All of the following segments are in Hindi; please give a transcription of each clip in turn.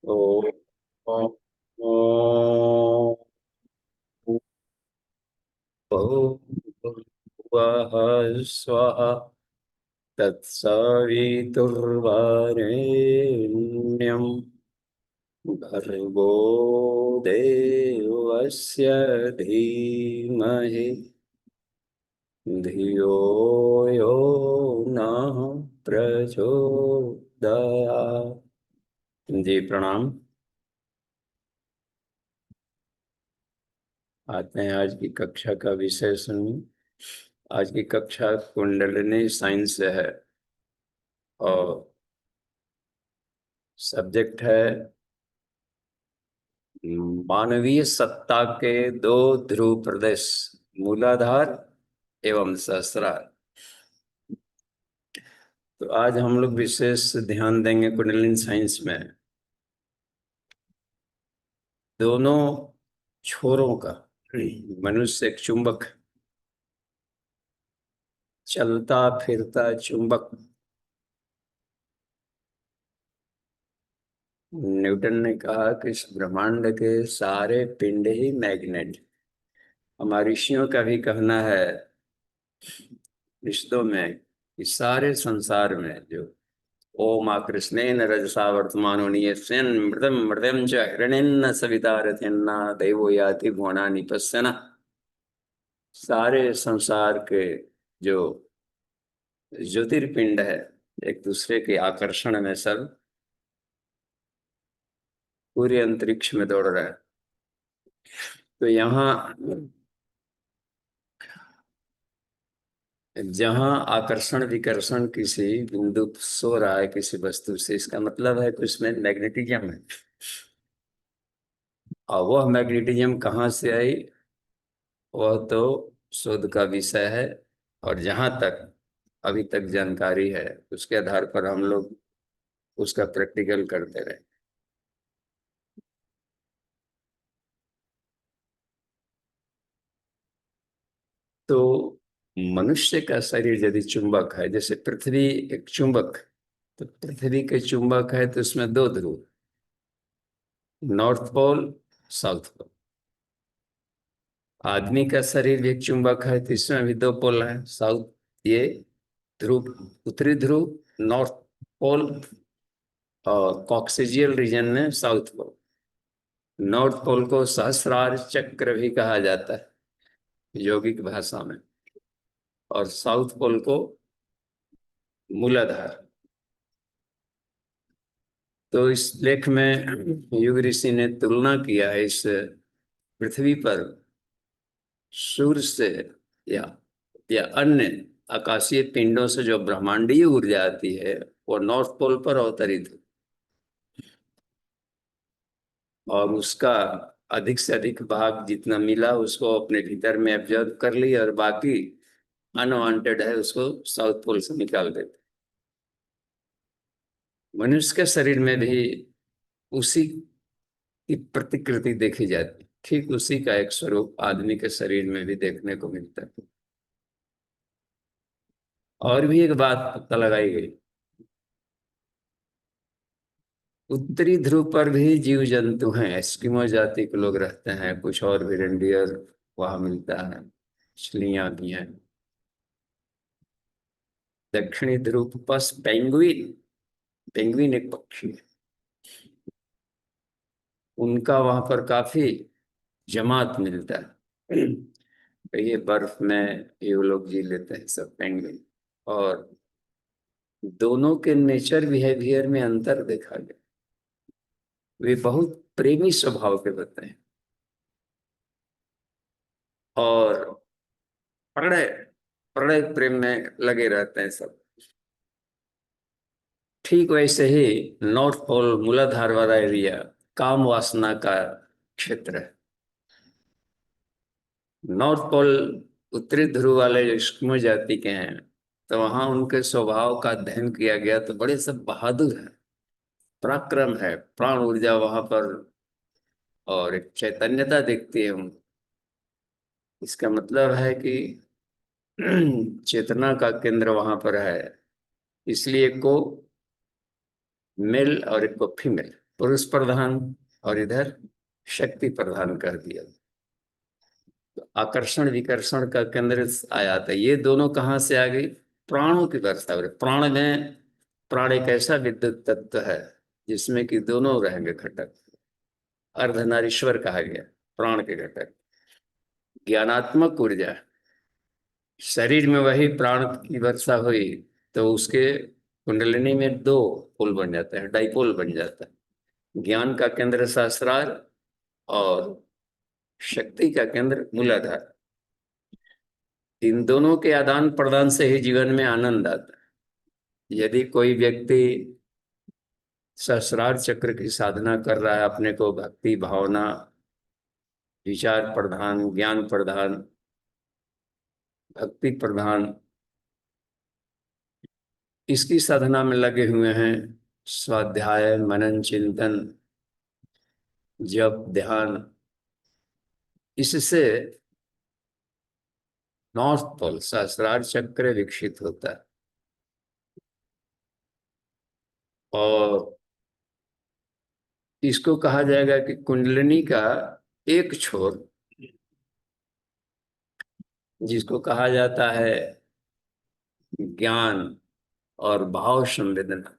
ओ ओ भूर्भुवः स्वः तत्सवितुर्वरेण्यं भर्गो देवस्य धीमहि धियो यो नः प्रचोदयात्। जी प्रणाम। आते हैं आज की कक्षा का विषय सुनिए। आज की कक्षा कुंडलिनी साइंस से है और सब्जेक्ट है मानवीय सत्ता के दो ध्रुव प्रदेश, मूलाधार एवं सहस्रार। तो आज हम लोग विशेष ध्यान देंगे कुंडलिनी साइंस में दोनों छोरों का। मनुष्य एक चुंबक, चलता फिरता चुंबक। न्यूटन ने कहा कि इस ब्रह्मांड के सारे पिंड ही मैग्नेट। हमारे ऋषियों का भी कहना है रिश्तों में कि सारे संसार में जो ओम कृष्णेन रजसा वर्तमानो नियस्यन् मृदम मृदम च हिरण्यन्न सविता रथेन्ना दैवो याति भुवनानि पश्यन्। सारे संसार के जो ज्योतिर्पिंड है एक दूसरे के आकर्षण में सब पूरे अंतरिक्ष में दौड़ रहा है। तो यहाँ जहाँ आकर्षण विकर्षण किसी बिंदु सो रहा है किसी वस्तु से, इसका मतलब है कि उसमें मैग्नेटिज्म है। और वह मैग्नेटिज्म कहाँ से आई वह तो शोध का विषय है। और जहाँ तक अभी तक जानकारी है उसके आधार पर हम लोग उसका प्रैक्टिकल करते रहे। तो मनुष्य का शरीर यदि चुंबक है, जैसे पृथ्वी एक चुंबक, तो पृथ्वी के चुंबक है तो उसमें दो ध्रुव, नॉर्थ पोल साउथ पोल। आदमी का शरीर भी एक चुंबक है तो इसमें भी दो पोल है, साउथ ये ध्रुव, उत्तरी ध्रुव नॉर्थ पोल, और कॉक्सिजियल रीजन में साउथ पोल। नॉर्थ पोल को सहस्रार चक्र भी कहा जाता है यौगिक भाषा में, और साउथ पोल को मूलाधार। तो इस लेख में युग ऋषि ने तुलना किया है इस पृथ्वी पर सूर्य से या या अन्य आकाशीय पिंडों से जो ब्रह्मांडीय ऊर्जा आती है वो नॉर्थ पोल पर अवतरित है, और उसका अधिक से अधिक भाग जितना मिला उसको अपने भीतर में एब्जॉर्ब कर लिया, और बाकी अनवांटेड है उसको साउथ पोल से निकाल देते। मनुष्य के शरीर में भी उसी की प्रतिकृति देखी जाती है, ठीक उसी का एक स्वरूप आदमी के शरीर में भी देखने को मिलता है। और भी एक बात पता लगाई गई, उत्तरी ध्रुव पर भी जीव जंतु हैं, एस्किमो जाति के लोग रहते हैं, कुछ और भी रेंडियर वहां मिलता है, मछलियां भी हैं। दक्षिणी ध्रुव पर पेंगुइन, पेंगुइन एक पक्षी है, उनका वहां पर काफी जमात मिलता है। तो ये बर्फ में ये लोग जी लेते हैं सब पेंगुइन। और दोनों के नेचर बिहेवियर में अंतर देखा गया, वे बहुत प्रेमी स्वभाव के होते हैं और प्रणय प्रणय प्रेम में लगे रहते हैं सब। ठीक वैसे ही नॉर्थ पोल मूलाधार वाला एरिया काम वासना का क्षेत्र है। नॉर्थ पोल उत्तरी ध्रुव वाले एस्किमो जाति के हैं, तो वहां उनके स्वभाव का अध्ययन किया गया तो बड़े सब बहादुर हैं, पराक्रम है, प्राण ऊर्जा वहां पर, और एक चैतन्यता दिखती है उनको। इसका मतलब है कि चेतना का केंद्र वहां पर है, इसलिए एक को मेल और एक को फीमेल। पुरुष प्रधान और इधर शक्ति प्रधान कर दिया। तो आकर्षण विकर्षण का केंद्र आया था। ये दोनों कहाँ से आ गई? प्राणों की वर्षा हो रही। प्राण में, प्राण एक ऐसा विद्युत तत्व है जिसमें कि दोनों रहेंगे घटक। अर्धनारीश्वर कहा गया प्राण के घटक। ज्ञानात्मक ऊर्जा, शरीर में वही प्राण की वर्षा हुई तो उसके कुंडलिनी में दो पोल बन जाते हैं, डाइपोल बन जाता है। ज्ञान का केंद्र सहस्रार और शक्ति का केंद्र मूलाधार। इन दोनों के आदान प्रदान से ही जीवन में आनंद आता है। यदि कोई व्यक्ति सहस्रार चक्र की साधना कर रहा है, अपने को भक्ति भावना, विचार प्रधान, ज्ञान प्रधान, भक्ति प्रधान, इसकी साधना में लगे हुए हैं, स्वाध्याय, मनन, चिंतन, जप, ध्यान, इससे नॉर्थ पोल सहस्रार चक्र विकसित होता है। और इसको कहा जाएगा कि कुंडलिनी का एक छोर, जिसको कहा जाता है ज्ञान और भाव संवेदना,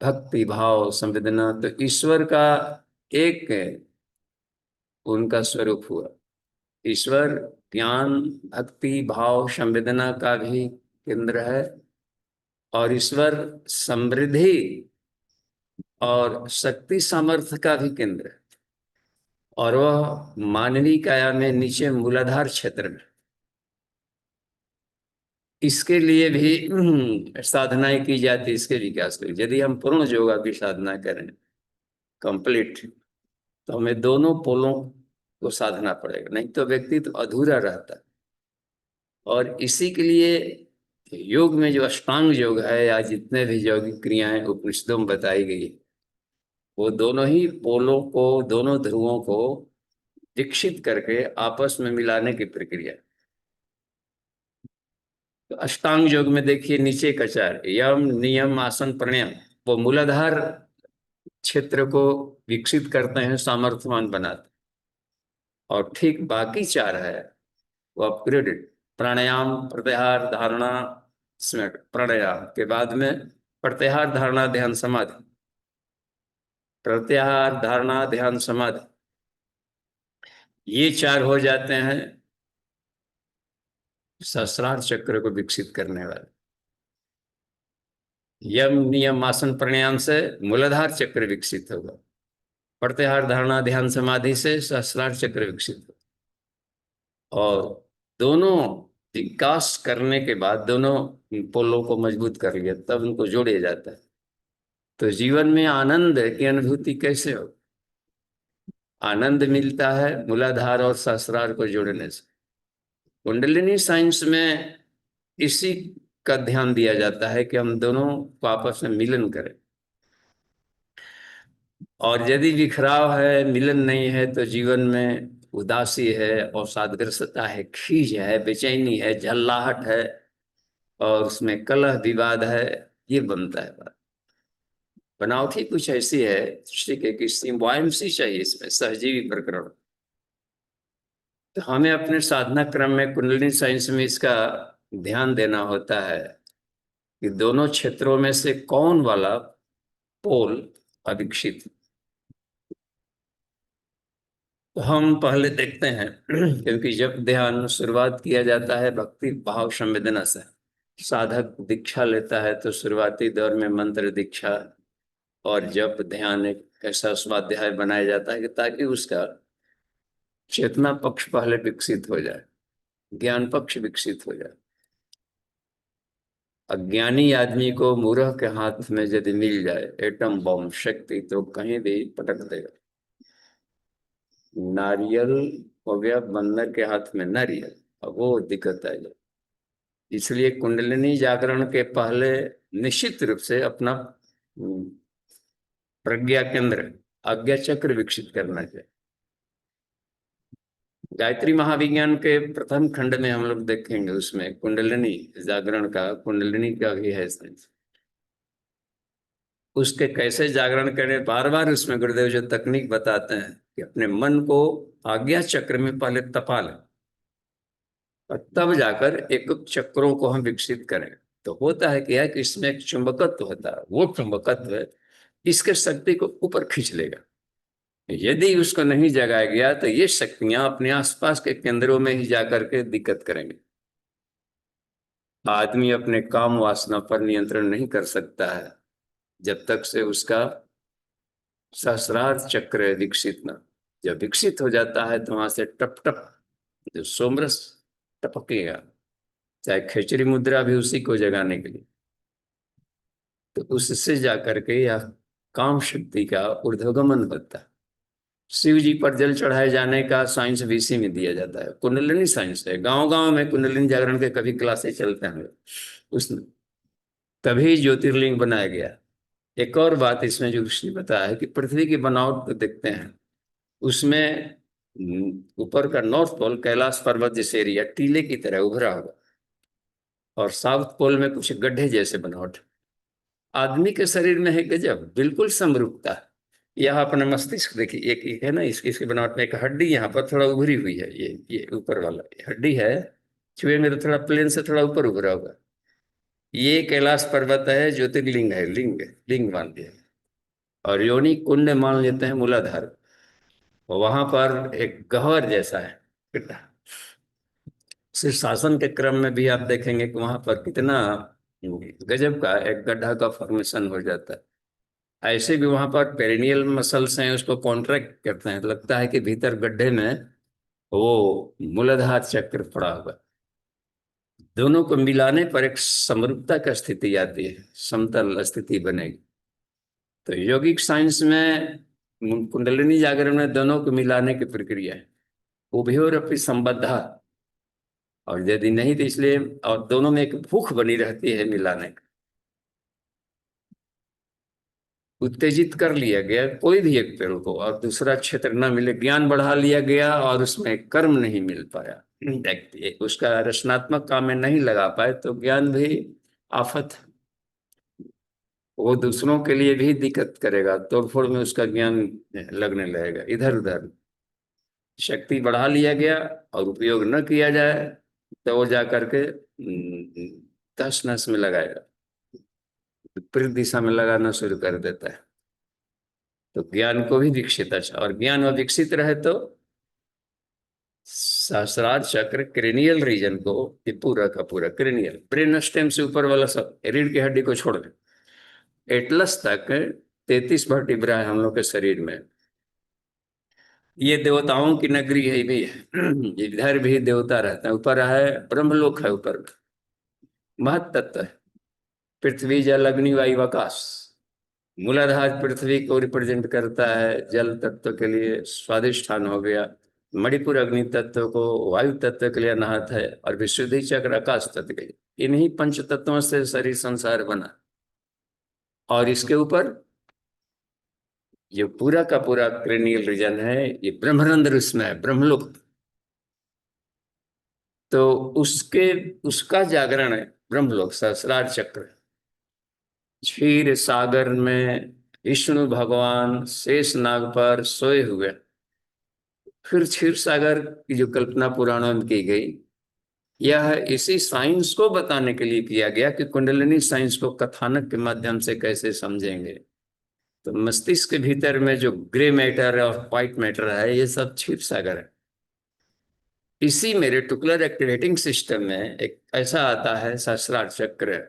भक्ति भाव संवेदना, तो ईश्वर का एक उनका स्वरूप हुआ। ईश्वर ज्ञान, भक्ति भाव संवेदना का भी केंद्र है और ईश्वर समृद्धि और शक्ति सामर्थ्य का भी केंद्र है। और वह मानवीय काया में नीचे मूलाधार क्षेत्र में। इसके लिए भी साधनाएं की जाती, इसके विकास के लिए। यदि हम पूर्ण योगा की साधना करें कंप्लीट, तो हमें दोनों पोलों को साधना पड़ेगा, नहीं तो व्यक्ति तो अधूरा रहता है। और इसी के लिए योग में जो अष्टांग योग है या जितने भी यौगिक क्रियाएं उपनिषदों में बताई गई, वो दोनों ही पोलों को, दोनों ध्रुवों को विकसित करके आपस में मिलाने की प्रक्रिया। तो अष्टांग योग में देखिए नीचे का चार, यम नियम आसन प्राणायाम, वो मूलाधार क्षेत्र को विकसित करते हैं, सामर्थ्यवान बनाते हैं। और ठीक बाकी चार है वो अपग्रेडेड, प्राणायाम, प्रत्याहार, धारणा, स्मृति। प्राणायाम के बाद में प्रत्याहार, धारणा, ध्यान, समाधि। प्रत्याहार, धारणा, ध्यान, समाधि, ये चार हो जाते हैं सहस्रार चक्र को विकसित करने वाले। यम नियम आसन प्राणायाम से मूलाधार चक्र विकसित होगा, प्रत्याहार, धारणा, ध्यान, समाधि से सहस्रार चक्र विकसित होगा। और दोनों विकास करने के बाद, दोनों पोलों को मजबूत कर लिया, तब उनको जोड़े जाता है। तो जीवन में आनंद की अनुभूति कैसे हो? आनंद मिलता है मूलाधार और सहस्रार को जोड़ने से। कुंडलिनी साइंस में इसी का ध्यान दिया जाता है कि हम दोनों को आपस में मिलन करें। और यदि बिखराव है, मिलन नहीं है, तो जीवन में उदासी है, अवसादग्रस्तता है, खीज है, बेचैनी है, झल्लाहट है और उसमें कलह विवाद है, ये बनता है बात। बनावट ही कुछ ऐसी है सृष्टि के कि सिम्बायसी चाहिए इसमें, सहजीवी प्रकरण। तो हमें अपने साधना क्रम में कुंडलिनी साइंस में इसका ध्यान देना होता है कि दोनों क्षेत्रों में से कौन वाला पोल अविकसित। तो हम पहले देखते हैं क्योंकि जब ध्यान शुरुआत किया जाता है भक्ति भाव संवेदना से, साधक दीक्षा लेता है तो शुरुआती दौर में मंत्र दीक्षा और जप ध्यान एक ऐसा स्वाध्याय बनाया जाता है कि ताकि उसका चेतना पक्ष पहले विकसित हो जाए, ज्ञान पक्ष विकसित हो जाए। अज्ञानी आदमी को मूर्ख के हाथ में यदि मिल जाए एटम बम शक्ति, तो कहीं भी पटक देगा। नारियल हो गया बंदर के हाथ में नारियल, अब वो दिक्कत आ जाए। इसलिए कुंडलिनी जागरण के पहले निश्चित रूप से अपना प्रज्ञा केंद्र, आज्ञा चक्र विकसित करना चाहिए। गायत्री महाविज्ञान के प्रथम खंड में हम लोग देखेंगे, उसमें कुंडलिनी जागरण का, कुंडलिनी का भी है साइंस। उसके कैसे जागरण करें, बार बार उसमें गुरुदेव जो तकनीक बताते हैं कि अपने मन को आज्ञा चक्र में पहले तपा लें और तब जाकर एक चक्रों को हम विकसित करें। तो होता है कि इसमें एक चुंबकत्व होता है, वो चुंबकत्व इसके शक्ति को ऊपर खींच लेगा। यदि उसको नहीं जगाया गया तो ये शक्तियां अपने आसपास के केंद्रों में ही जाकर के दिक्कत करेंगे। आदमी अपने काम वासना पर नियंत्रण नहीं कर सकता है जब तक से उसका सहस्रार चक्र विकसित न। जब विकसित हो जाता है तो वहां से टप टप जो सोमरस टपकेगा, चाहे खिचड़ी मुद्रा भी उसी को जगाने के लिए। तो उससे जाकर के यह काम शक्ति का ऊर्ध्वगमन होता है। शिव जी पर जल चढ़ाए जाने का साइंस भी इसी में दिया जाता है, कुंडलिनी साइंस है। गांव गांव में कुंडलिनी जागरण के कभी क्लासेस चलते हैं उसमें, तभी ज्योतिर्लिंग बनाया गया। एक और बात इसमें जो ऋषि बताया है कि पृथ्वी की बनावट को देखते हैं, उसमें ऊपर का नॉर्थ पोल कैलाश पर्वत जैसे एरिया टीले की तरह उभरा होगा और साउथ पोल में कुछ गड्ढे जैसे बनावट। आदमी के शरीर में है गजब, बिल्कुल समरूपता। यहाँ अपने मस्तिष्क देखिए, एक है ना, इसकी बनावट में एक हड्डी यहाँ पर थोड़ा उभरी हुई है, ये ऊपर वाला हड्डी है, छुएंगे तो थोड़ा प्लेन से थोड़ा ऊपर उभरा होगा। ये कैलाश पर्वत है, ज्योतिर्लिंग है, लिंग लिंग मान लिया। और योनि कुंड मान लेते हैं मूलाधार। वहां पर एक गह्वर जैसा है गड्ढा। शीर्षासन के क्रम में भी आप देखेंगे कि वहां पर कितना गजब का एक गड्ढा का फॉर्मेशन हो जाता है। ऐसे भी वहां पर पेरिनियल मसल्स हैं, उसको कॉन्ट्रैक्ट करते हैं, लगता है कि भीतर गड्ढे में वो मूलाधार चक्र पड़ा हुआ। दोनों को मिलाने पर एक समरूपता की स्थिति आती है, समतल स्थिति बनेगी। तो योगिक साइंस में कुंडलिनी जागरण में दोनों को मिलाने की प्रक्रिया है, उभयोरपि संबद्धा। और यदि नहीं तो इसलिए, और दोनों में एक भूख बनी रहती है मिलाने की। उत्तेजित कर लिया गया कोई भी एक पेड़ को और दूसरा क्षेत्र न मिले, ज्ञान बढ़ा लिया गया और उसमें कर्म नहीं मिल पाया, उसका रचनात्मक काम में नहीं लगा पाए तो ज्ञान भी आफत है। वो दूसरों के लिए भी दिक्कत करेगा, तोड़फोड़ में उसका ज्ञान लगने लगेगा। इधर उधर शक्ति बढ़ा लिया गया और उपयोग न किया जाए तो वो जा करके तस नस में लगाएगा, विपरीत दिशा में लगाना शुरू कर देता है। तो ज्ञान को भी विकसित, अच्छा, और ज्ञान में विकसित रहे तो सहस्रार चक्र क्रेनियल रीजन को, ये पूरा का पूरा क्रेनियल ब्रेन स्टेम से ऊपर वाला सब, रीढ़ की हड्डी को छोड़ दें, एटलस तक 33 वर्टिब्रा है हम लोग के शरीर में। ये देवताओं की नगरी है भी है। इधर भी देवता रहते हैं, ऊपर है ब्रह्मलोक है, ऊपर महत तत्व है, पृथ्वी जल अग्नि वायु आकाश। मूलाधार पृथ्वी को रिप्रेजेंट करता है, जल तत्व के लिए स्वादिष्ठान हो गया। मणिपुर अग्नि तत्व को वायु तत्व के लिए अनाहत है, और विशुद्धि चक्र आकाश तत्व के लिए। इन्हीं पंच तत्वों से शरीर संसार बना। और इसके ऊपर ये पूरा का पूरा क्रेनियल रीजन है, ये ब्रह्मरंध्र उसमें है, ब्रह्मलोक। तो उसके उसका जागरण है ब्रह्मलोक, सहस्रार चक्र। क्षीर सागर में विष्णु भगवान शेष नाग पर सोए हुए। फिर क्षीर सागर की जो कल्पना पुराणों में की गई, यह इसी साइंस को बताने के लिए किया गया कि कुंडलिनी साइंस को कथानक के माध्यम से कैसे समझेंगे। तो मस्तिष्क के भीतर में जो ग्रे मैटर और व्हाइट मैटर है, ये सब क्षीर सागर है। इसी में रेटिकुलर एक्टिवेटिंग सिस्टम में एक ऐसा आता है सहस्रार चक्र,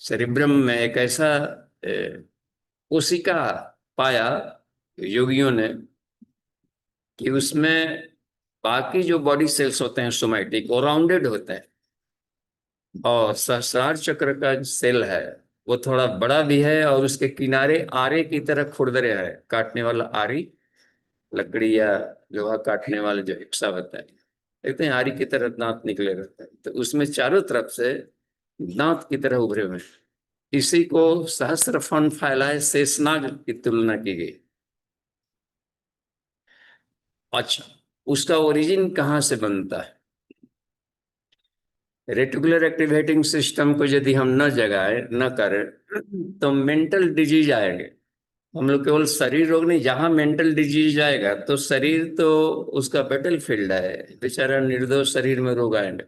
सेरिब्रम में एक ऐसा कोशिका पाया योगियों ने कि उसमें बाकी जो बॉडी सेल्स होते हैं सोमैटिक, वो राउंडेड होते हैं, और सहस्रार चक्र का सेल है वो थोड़ा बड़ा भी है, और उसके किनारे आरे की तरह खुरदरे है, काटने वाला आरी, लकड़ी या लोहा काटने वाला जो हिस्सा होता है, देखते हैं आरी की तरह दांत निकले रहते हैं। तो उसमें चारों तरफ से दांत की तरह उभरे हुए। इसी को सहस्र फन फैलाए शेषनाग की तुलना की गई। अच्छा, उसका ओरिजिन कहाँ से बनता है? रेटिकुलर एक्टिवेटिंग सिस्टम को यदि हम न जगाए न करें तो मेंटल डिजीज आएंगे। हम लोग केवल शरीर रोग नहीं, जहां मेंटल डिजीज आएगा तो शरीर तो उसका बैटल फील्ड है, बेचारा निर्दोष शरीर में रोग आएंगे।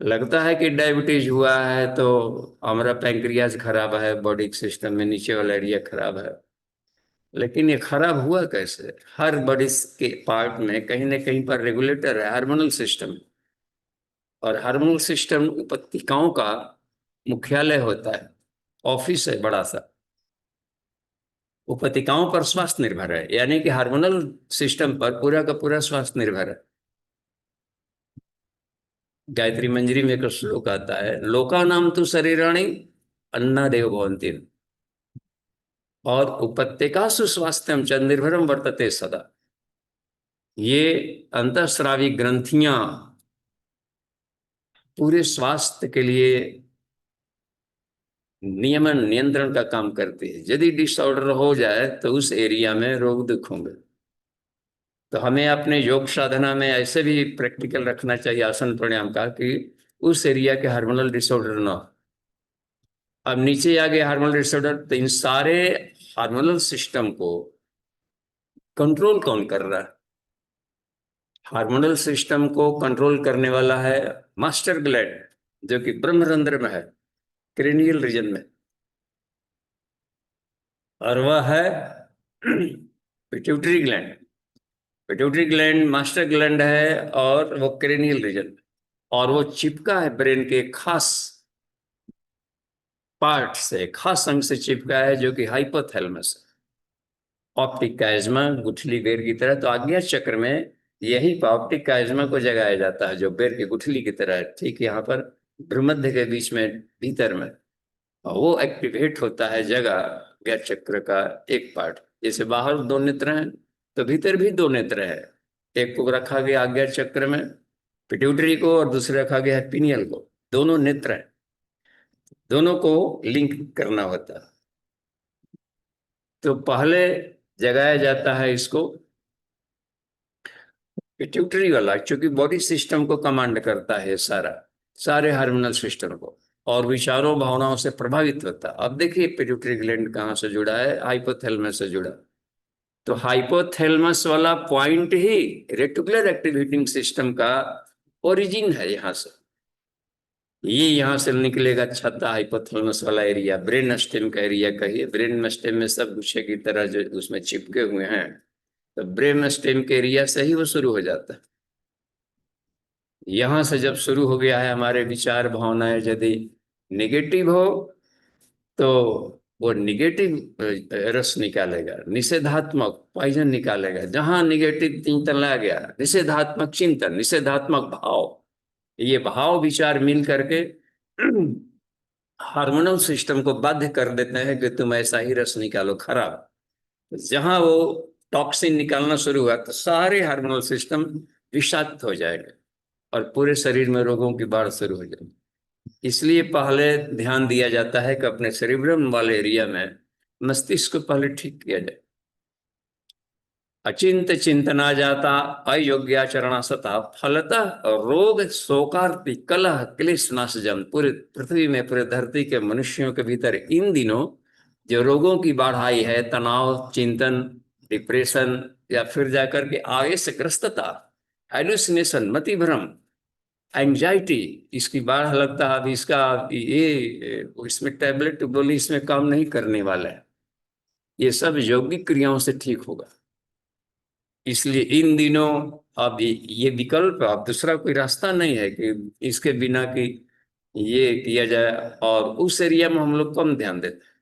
लगता है कि डायबिटीज हुआ है तो हमारा पैंक्रियाज खराब है, बॉडी सिस्टम में नीचे वाला एरिया खराब है, लेकिन ये खराब हुआ कैसे? हर बॉडी के पार्ट में कहीं ना कहीं पर रेगुलेटर है, हार्मोनल सिस्टम। और हार्मोनल सिस्टम उपत्तिकाओं का मुख्यालय होता है, ऑफिस है बड़ा सा। उपत्तिकाओं पर स्वास्थ्य निर्भर है, यानी कि हार्मोनल सिस्टम पर पूरा का पूरा स्वास्थ्य निर्भर है। गायत्री मंजरी में एक श्लोक आता है, लोका नाम तो शरीराणि अन्नादेव भवन्ति, और उपत्यकासु स्वास्थ्यम च निर्भरम वर्तते सदा। ये अंतःस्रावी ग्रंथियां पूरे स्वास्थ्य के लिए नियमन नियंत्रण का काम करती है। यदि डिसऑर्डर हो जाए तो उस एरिया में रोग दुख होंगे। तो हमें अपने योग साधना में ऐसे भी प्रैक्टिकल रखना चाहिए आसन प्राणायाम का कि उस एरिया के हार्मोनल डिसऑर्डर ना हो। अब नीचे आ गए हार्मोनल डिसऑर्डर, तो इन सारे हार्मोनल सिस्टम को कंट्रोल कौन कर रहा है? हार्मोनल सिस्टम को कंट्रोल करने वाला है मास्टर ग्लैंड, जो कि ब्रह्मरंध्र में है, क्रेनियल रीजन में, और वह है pituitary gland. Pituitary gland master gland है और वो क्रेनियल रीजन, और वो चिपका है ब्रेन के खास पार्ट से, खास अंग से चिपका है, जो कि हाइपोथैलेमस है। ऑप्टिक काइज्मा गुठली बेर की तरह, तो आज्ञा चक्र में यही ऑप्टिक काइज्मा को जगाया जाता है, जो बेर की गुठली की तरह है, ठीक यहाँ पर भ्रूमध्य के बीच में भीतर में। और वो एक्टिवेट होता है जगह आज्ञा चक्र का एक पार्ट। जैसे बाहर दो नेत्र हैं तो भीतर भी दो नेत्र है, एक को रखा गया आज्ञा चक्र में पिट्यूटरी को, और दूसरे रखा गया है पीनियल को। दोनों नेत्र हैं, दोनों को लिंक करना होता है। तो पहले जगाया जाता है इसको पिट्यूटरी वाला, क्योंकि बॉडी सिस्टम को कमांड करता है सारा, सारे हार्मोनल सिस्टम को, और विचारों भावनाओं से प्रभावित होता है। अब देखिए पिट्यूटरी ग्लैंड कहाँ से जुड़ा है? हाइपोथैलेमस से जुड़ा। तो हाइपोथैलेमस वाला पॉइंट ही रेटिकुलर एक्टिवेटिंग सिस्टम का ओरिजिन है। यहाँ से ये यहाँ से निकलेगा छत्ता, हाइपोथैलेमस वाला एरिया, ब्रेन स्टेम का एरिया कहिए। ब्रेन स्टेम में सब गुच्छे की तरह जो उसमें चिपके हुए हैं, तो ब्रेन स्टेम के एरिया से ही वो शुरू हो जाता है। यहाँ से जब शुरू हो गया है, हमारे विचार भावनाएं यदि निगेटिव हो तो वो निगेटिव रस निकालेगा, निषेधात्मक पॉइजन निकालेगा। जहां निगेटिव चिंतन ला गया, निषेधात्मक चिंतन, निषेधात्मक भाव, ये भाव विचार मिल करके हार्मोनल सिस्टम को बाध्य कर देते हैं कि तुम ऐसा ही रस निकालो खराब। जहां वो टॉक्सिन निकालना शुरू हुआ तो सारे हार्मोनल सिस्टम विषाक्त हो जाएंगे और पूरे शरीर में रोगों की बाढ़ शुरू हो जाएगी। इसलिए पहले ध्यान दिया जाता है कि अपने सेरिब्रम वाले एरिया में मस्तिष्क को पहले ठीक किया जाए। अचिंत चिंतना जाता अयोग्याचरणा सता फलतः रोग शोकार्ति कलह क्लेश नाशजम। पूरे पृथ्वी में, पूरे धरती के मनुष्यों के भीतर इन दिनों जो रोगों की बाढ़ आई है, तनाव, चिंतन, डिप्रेशन, या फिर जाकर के आगे से ग्रस्तता, हेलुसिनेशन, मति भ्रम, एंजाइटी, इसकी बाढ़ लगता है। अभी इसका ये इसमें टैबलेट गोली इसमें काम नहीं करने वाला है, ये सब यौगिक क्रियाओं से ठीक होगा। इसलिए इन दिनों अब ये विकल्प, अब दूसरा कोई रास्ता नहीं है कि इसके बिना कि ये किया जाए। और उस एरिया में हम लोग कम ध्यान देते हैं।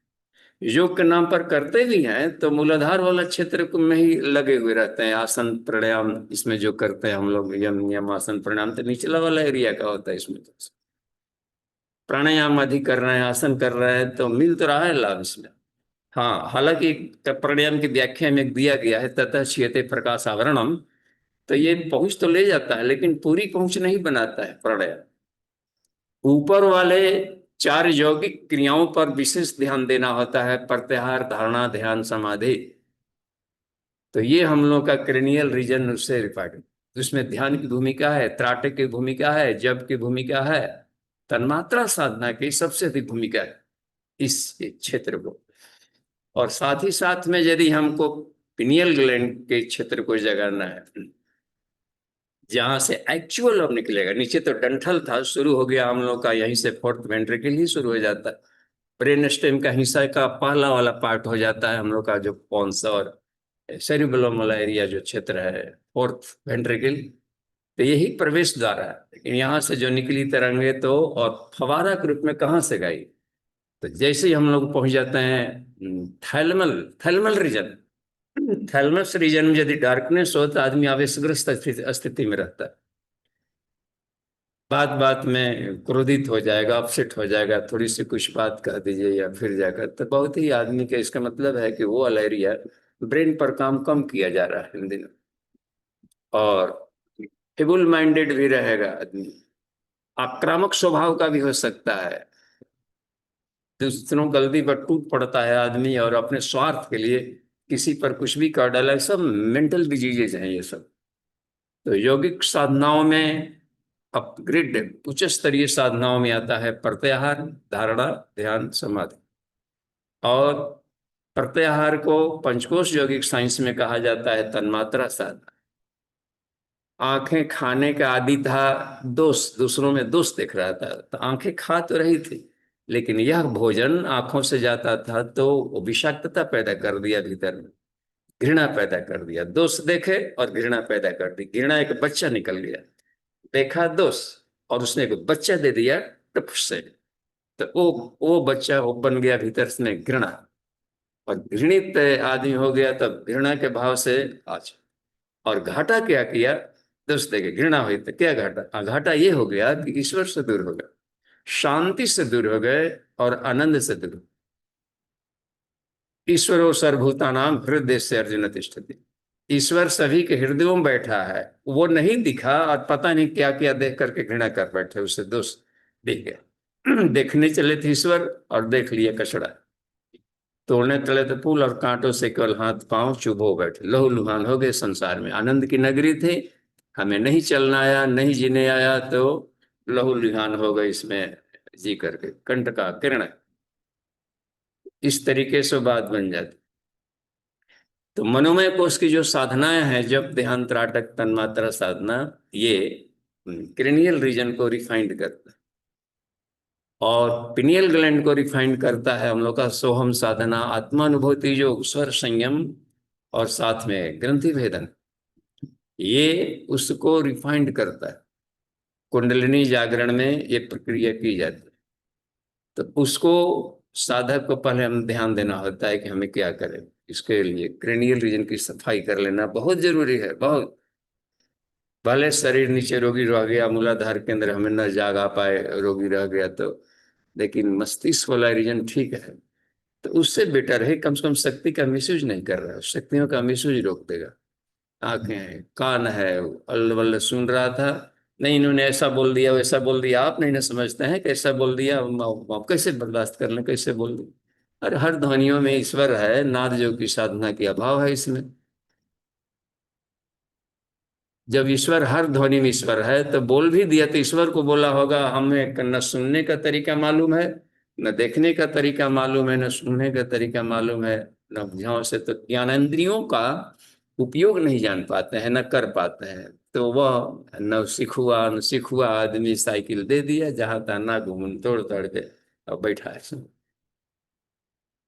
योग के नाम पर करते भी हैं तो मूलाधार वाला क्षेत्र में ही लगे हुए रहते हैं। आसन प्राणायाम इसमें जो करते हैं हम लोग, यम नियम आसन प्राणायाम, तो निचला वाला एरिया का होता है इसमें। तो प्राणायाम अधिक कर रहे हैं, आसन कर रहे हैं, तो मिल तो रहा है लाभ इसमें। हाँ, हालांकि प्राणायाम की व्याख्या में दिया गया है ततः क्षीयते प्रकाश आवरणम, तो ये पहुंच तो ले जाता है लेकिन पूरी पहुंच नहीं बनाता है प्राणायाम। ऊपर वाले चार यौगिक क्रियाओं पर विशेष ध्यान देना होता है, प्रत्याहार, धारणा, ध्यान, समाधि। तो ये हम लोग का क्रेनियल रीजन उससे रिलेटेड। उसमें ध्यान की भूमिका है, त्राटक की भूमिका है, जप की भूमिका है, तन्मात्रा साधना की सबसे अधिक भूमिका है इस क्षेत्र को। और साथ ही साथ में यदि हमको पिनियल ग्लैंड के क्षेत्र को जगाना है, जहां से एक्चुअल अब निकलेगा, नीचे तो डंठल था, शुरू हो गया हम लोग का यहीं से, फोर्थ वेंट्रिकल ही शुरू हो जाता है, ब्रेन स्टेम का हिस्सा का पहला वाला पार्ट हो जाता है हम लोग का जो पॉन्स और सेरिबेलम वाला एरिया जो क्षेत्र है, फोर्थ वेंट्रिकल। तो यही प्रवेश द्वार है, लेकिन यहाँ से जो निकली तरंगे तो और फवारा के रूप में कहाँ से गई, तो जैसे ही हम लोग पहुंच जाते हैं थैलमल थैलमल रीजन, थैलमस रीजन में यदि डार्कनेस हो तो आदमी आवेशग्रस्त स्थिति में रहता है, बात बात में क्रोधित हो जाएगा, अपसेट हो जाएगा, थोड़ी सी कुछ बात कह दीजिए या फिर जाकर, तो बहुत ही आदमी का इसका मतलब है कि वो वाला एरिया ब्रेन पर काम कम किया जा रहा है इन दिनों, और फेबुल माइंडेड भी रहेगा आदमी, आक्रामक स्वभाव का भी हो सकता है, दूसरों गलती पर टूट पड़ता है आदमी और अपने स्वार्थ के लिए किसी पर कुछ भी कर डाला, सब मेंटल डिजीजेज हैं ये सब। तो यौगिक साधनाओं में अपग्रेड उच्च स्तरीय साधनाओं में आता है प्रत्याहार, धारणा, ध्यान, समाधि। और प्रत्याहार को पंचकोश यौगिक साइंस में कहा जाता है तन्मात्रा साधना। आंखें खाने का आदि था, दोष दूसरों में दोष देख रहा था, तो आंखें खा तो रही थी, लेकिन यह भोजन आंखों से जाता था तो वो विषाक्तता पैदा कर दिया भीतर में, घृणा पैदा कर दिया, दोष देखे और घृणा पैदा कर दी, घृणा एक बच्चा निकल गया, देखा दोष और उसने एक बच्चा दे दिया टप से, तो वो बच्चा वो बन गया भीतर से घृणा, और घृणित आदमी हो गया तब घृणा के भाव से आज। और घाटा क्या किया, दोष देखे घृणा हुई तो क्या घाटा, घाटा ये हो गया कि ईश्वर से दूर हो गए, शांति से दूर हो गए और आनंद से दूर। ईश्वरो सर्वभूतानां हृदय से अर्जुन तिष्ठति, ईश्वर सभी के हृदयों में बैठा है, वो नहीं दिखा और पता नहीं क्या क्या देख करके घृणा कर बैठे, उसे दोष दिख गया। देखने चले थे ईश्वर और देख लिया कचड़ा, तोड़ने चले थे फूल और कांटों से केवल हाथ पांव चुभो बैठे, लहूलुहान हो गए संसार में, आनंद की नगरी थी, हमें नहीं चलना आया, नहीं जीने आया, तो लहूलुहान हो गए इसमें जी करके, कंठ का किरण, इस तरीके से बात बन जाती। तो मनोमय कोश की जो साधनाएं हैं, जब ध्यान, त्राटक, तन्मात्रा साधना, ये क्रेनियल रीजन को रिफाइंड करता है, और पिनियल ग्लैंड को रिफाइंड करता है हम लोग का सोहम साधना, आत्मानुभूति, जो स्वर संयम और साथ में ग्रंथि भेदन, ये उसको रिफाइंड करता है। कुंडलिनी जागरण में ये प्रक्रिया की जाती है, तो उसको साधक को पहले हम ध्यान देना होता है कि हमें क्या करें, इसके लिए क्रेनियल रीजन की सफाई कर लेना बहुत जरूरी है, बहुत। भले शरीर नीचे रोगी रह गया, मूलाधार के अंदर हमें न जागा पाए, रोगी रह गया तो, लेकिन मस्तिष्क वाला रीजन ठीक है, तो उससे बेटर है कम से कम शक्ति का मिसयूज नहीं कर रहा है, शक्तियों का मिसयूज रोक देगा। आंखें हैं, कान है, अल्ल वल्ल सुन रहा था, नहीं इन्होंने ऐसा बोल दिया वैसा बोल दिया, आप नहीं ना समझते हैं कैसा बोल दिया, आप कैसे बर्दाश्त कर लें, कैसे बोल दिया। अरे हर ध्वनियों में ईश्वर है, नाद योग की साधना की अभाव है इसमें। जब ईश्वर हर ध्वनि में ईश्वर है तो बोल भी दिया तो ईश्वर को बोला होगा, हमें न सुनने का तरीका मालूम है, न देखने का तरीका मालूम है, न सुनने का तरीका मालूम है, न भुजाओं से तो ज्ञानेंद्रियों का उपयोग नहीं जान पाते हैं, न कर पाते हैं, तो वह न सीख हुआ आदमी साइकिल दे दिया, जहां तहा ना घूम तोड़ तोड़ के और बैठा है।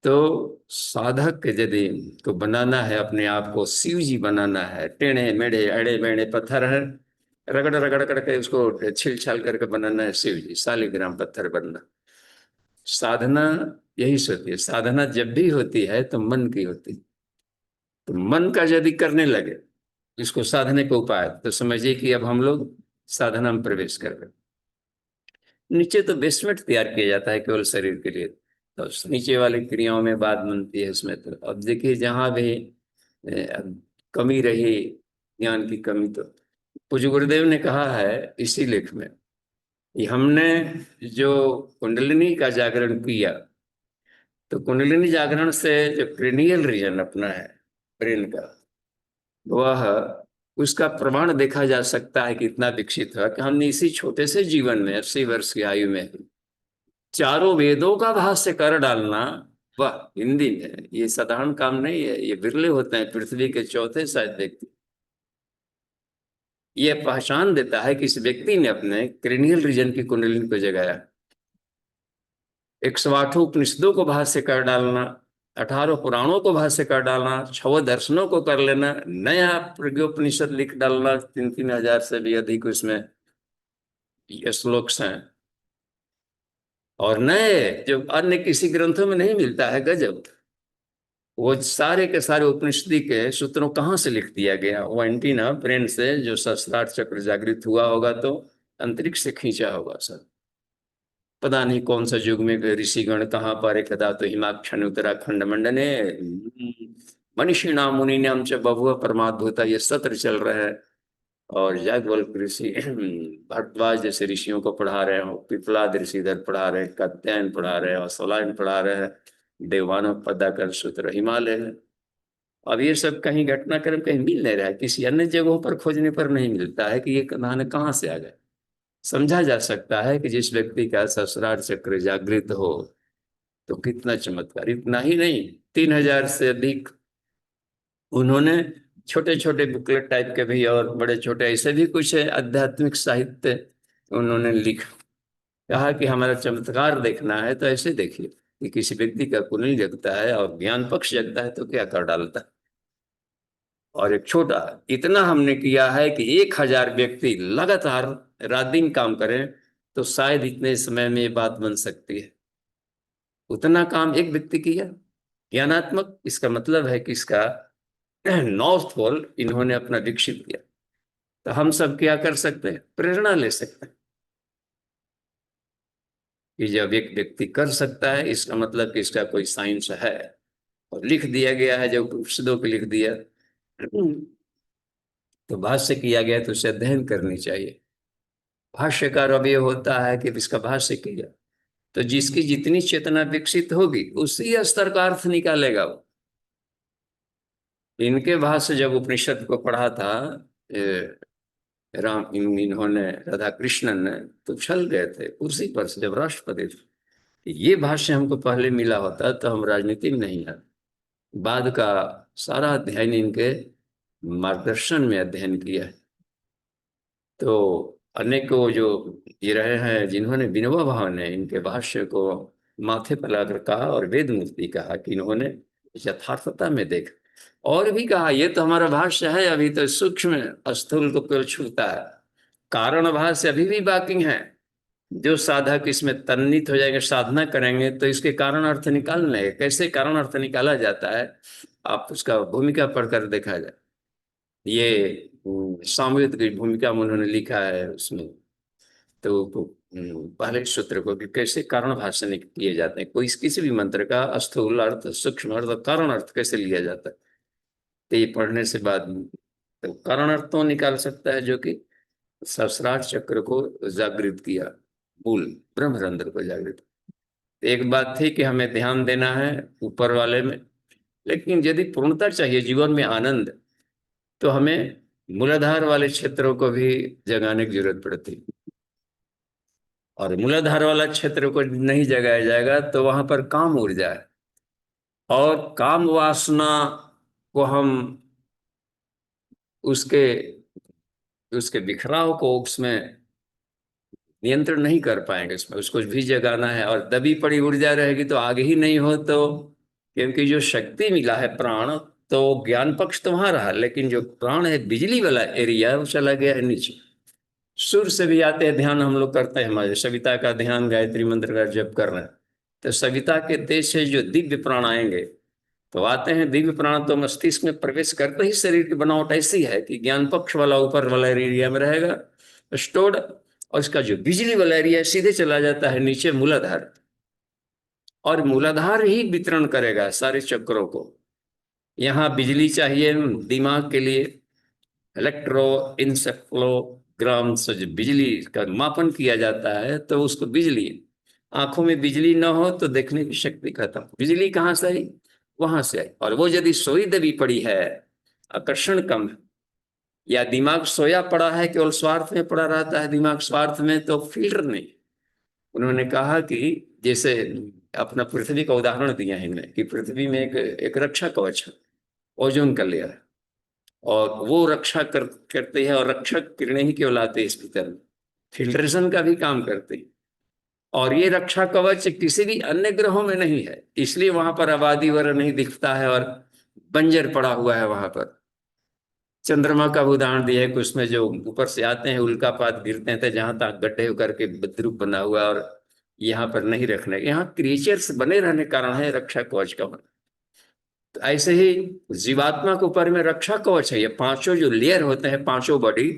तो साधक के यदि को बनाना है, अपने आप को शिव जी बनाना है, टेढ़े मेढ़े अड़े मेढ़े पत्थर है, रगड़ रगड़ करके उसको छिल छाल करके बनाना है शिव जी, शालिग्राम पत्थर बनना। साधना यही से होती है, साधना जब भी होती है तो मन की होती है, तो मन का यदि करने लगे इसको साधने का उपाय, तो समझिए कि अब हम लोग साधना में प्रवेश कर गए। नीचे तो बेसमेंट तैयार किया जाता है केवल शरीर के लिए, तो नीचे वाली क्रियाओं में बात बनती है उसमें। तो अब देखिए जहां भी कमी रही, ज्ञान की कमी, तो पूज्य गुरुदेव ने कहा है इसी लेख में कि हमने जो कुंडलिनी का जागरण किया, तो कुंडलिनी जागरण से जो क्रेनियल रीजन अपना है ब्रेन का, वह उसका प्रमाण देखा जा सकता है कि इतना विकसित हुआ कि हमने इसी छोटे से जीवन में 80 वर्ष की आयु में चारों वेदों का भाष्य कर डालना। वह हिंदी में, ये साधारण काम नहीं है, ये बिरले होते हैं, पृथ्वी के चौथे शायद व्यक्ति। ये पहचान देता है कि इस व्यक्ति ने अपने क्रेनियल रीजन की कुंडलिनी को जगाया। 108 उपनिषदों को भाष्य कर डालना, 18 पुराणों को भाष्य कर डालना, 6 दर्शनों को कर लेना, नया प्रज्ञोपनिषद लिख डालना, 3-3 हजार से भी अधिक उसमें श्लोक हैं, और नए जो अन्य किसी ग्रंथों में नहीं मिलता है। गजब। वो सारे के सारे उपनिषदी के सूत्रों कहाँ से लिख दिया गया? वो एंटीना ब्रेन से जो सहस्त्रार चक्र जागृत हुआ होगा तो अंतरिक्ष से खींचा होगा सर। पता नहीं कौन सा युग में ऋषिगण कहाँ पर, एकदा तो हिमाक्षण उत्तराखंड मंडने मनीषिणाम मुनिनाम च बभुव परमाद्भुता, ये सत्र चल रहा है। और याज्ञवल्क्य ऋषि भारद्वाज जैसे ऋषियों को पढ़ा रहे हो, पिपलाद ऋषि इधर पढ़ा रहे हैं, कात्यायन पढ़ा रहे हैं, वत्सलायन पढ़ा रहे हैं, देवानव पदाकर सूत्र हिमालय है। अब ये सब कहीं घटनाक्रम कहीं मिल नहीं रहा है, किसी अन्य जगहों पर खोजने पर नहीं मिलता है कि ये कहानी कहाँ से आ गए। समझा जा सकता है कि जिस व्यक्ति का सहस्रार चक्र जागृत हो तो कितना चमत्कार। इतना ही नहीं, 3,000 से अधिक उन्होंने छोटे छोटे बुकलेट टाइप के भी और बड़े छोटे ऐसे भी कुछ आध्यात्मिक साहित्य उन्होंने लिख। कहा कि हमारा चमत्कार देखना है तो ऐसे देखिए कि किसी व्यक्ति का कुंडली जगता है और ज्ञान पक्ष जगता है तो क्या कर डालता है। और एक छोटा इतना हमने किया है कि 1,000 व्यक्ति लगातार रात दिन काम करें तो शायद इतने समय में ये बात बन सकती है। उतना काम एक व्यक्ति किया ज्ञानात्मक। इसका मतलब है कि इसका नॉर्थ पोल इन्होंने अपना विकसित किया। तो हम सब क्या कर सकते हैं? प्रेरणा ले सकते हैं कि जब एक व्यक्ति कर सकता है इसका मतलब कि इसका कोई साइंस है। और लिख दिया गया है, जब उपनिषदों को लिख दिया तो भाष्य किया गया तो उसे अध्ययन करनी चाहिए। भाष्यकार अब ये होता है कि इसका भाष्य किया तो जिसकी जितनी चेतना विकसित होगी उसी स्तर का अर्थ निकालेगा वो। इनके भाष्य जब उपनिषद को पढ़ा था राम इन्होंने राधा कृष्णन ने तो छल गए थे उसी पर से, जब राष्ट्रपति थे। ये भाष्य हमको पहले मिला होता तो हम राजनीति में नहीं आते। बाद का सारा अध्ययन इनके मार्गदर्शन में अध्ययन किया है। तो अनेकों जो ये रहे हैं जिन्होंने विनोबा भावे ने इनके भाष्य को माथे पर लाकर कहा और वेद मूर्ति कहा कि इन्होंने यथार्थता में देखा। और भी कहा ये तो हमारा भाष्य है, अभी तो सूक्ष्म स्थूल को केवल छूता है, कारण भाष्य अभी भी बाकी है। जो साधक इसमें तन्नित हो जाएंगे, साधना करेंगे तो इसके कारण अर्थ निकाल लेंगे। कैसे कारण अर्थ निकाला जाता है आप उसका भूमिका पढ़कर देखा जाए। ये सामवेद की भूमिका में उन्होंने लिखा है उसमें। तो पहले सूत्र को कि कैसे कारण भाषण किए जाते हैं, कोई किसी भी मंत्र का स्थूल अर्थ, सूक्ष्म अर्थ, कारण अर्थ कैसे लिया जाता है। तो ये पढ़ने से बाद तो कारण अर्थ तो निकाल सकता है जो कि सहस्रार चक्र को जागृत किया, मूल ब्रह्मरंध्र को जागृत। एक बात थी कि हमें ध्यान देना है ऊपर वाले में, लेकिन यदि पूर्णता चाहिए जीवन में आनंद तो हमें मूलाधार वाले क्षेत्रों को भी जगाने की जरूरत पड़ती। और मूलाधार वाला क्षेत्र को नहीं जगाया जाएगा तो वहां पर काम ऊर्जा है और काम वासना को हम उसके उसके बिखराव को उसमें नियंत्रण नहीं कर पाएंगे। उसमें उसको भी जगाना है और दबी पड़ी ऊर्जा रहेगी तो आगे ही नहीं हो। तो क्योंकि जो शक्ति मिला है प्राण, तो ज्ञान पक्ष तो वहां रहा, लेकिन जो प्राण है बिजली वाला एरिया वो चला गया है नीचे। सूर्य से भी आते हैं ध्यान हम लोग करते हैं, हमारे सविता का ध्यान गायत्री मंत्र का जप कर रहे हैं तो सविता के तेज से जो दिव्य प्राण आएंगे तो आते हैं। दिव्य प्राण तो मस्तिष्क में प्रवेश करते ही शरीर की बनावट ऐसी है कि ज्ञान पक्ष वाला ऊपर वाला एरिया में रहेगा स्टोर्ड, और इसका जो बिजली वाला एरिया सीधे चला जाता है नीचे मूलाधार, और मूलाधार ही वितरण करेगा सारे चक्रों को। यहाँ बिजली चाहिए दिमाग के लिए, इलेक्ट्रो इंसेफ्लोग्राम से जो बिजली का मापन किया जाता है तो उसको बिजली, आंखों में बिजली ना हो तो देखने की शक्ति खत्म। बिजली कहाँ से आई? वहां से आई। और वो यदि सोई दबी पड़ी है, आकर्षण कम है, या दिमाग सोया पड़ा है, केवल स्वार्थ में पड़ा रहता है दिमाग, स्वार्थ में, तो फिल्टर नहीं। उन्होंने कहा कि जैसे अपना पृथ्वी का उदाहरण दिया है इन्होंने कि पृथ्वी में एक रक्षा कवच है, ओजोन का लेयर है, और वो रक्षा करते हैं, और रक्षक किरणें ही केवल आते हैं इस भीतर में, फिल्ट्रेशन का भी काम करते हैं। और ये रक्षा कवच किसी भी अन्य ग्रहों में नहीं है, इसलिए वहां पर आबादी वगैरह नहीं दिखता है और बंजर पड़ा हुआ है वहां पर। चंद्रमा का भी उदाहरण दिया है कि उसमें जो ऊपर से आते हैं उल्कापात गिरते हैं, तो जहां तक गड्ढे करके द्रुप बना हुआ है, और यहाँ पर नहीं रखने, यहाँ क्रिएचर्स बने रहने के कारण है रक्षा कवच का बना। तो ऐसे ही जीवात्मा के ऊपर में रक्षा कवच है, ये पांचों जो लेयर होते हैं, पांचों बॉडी,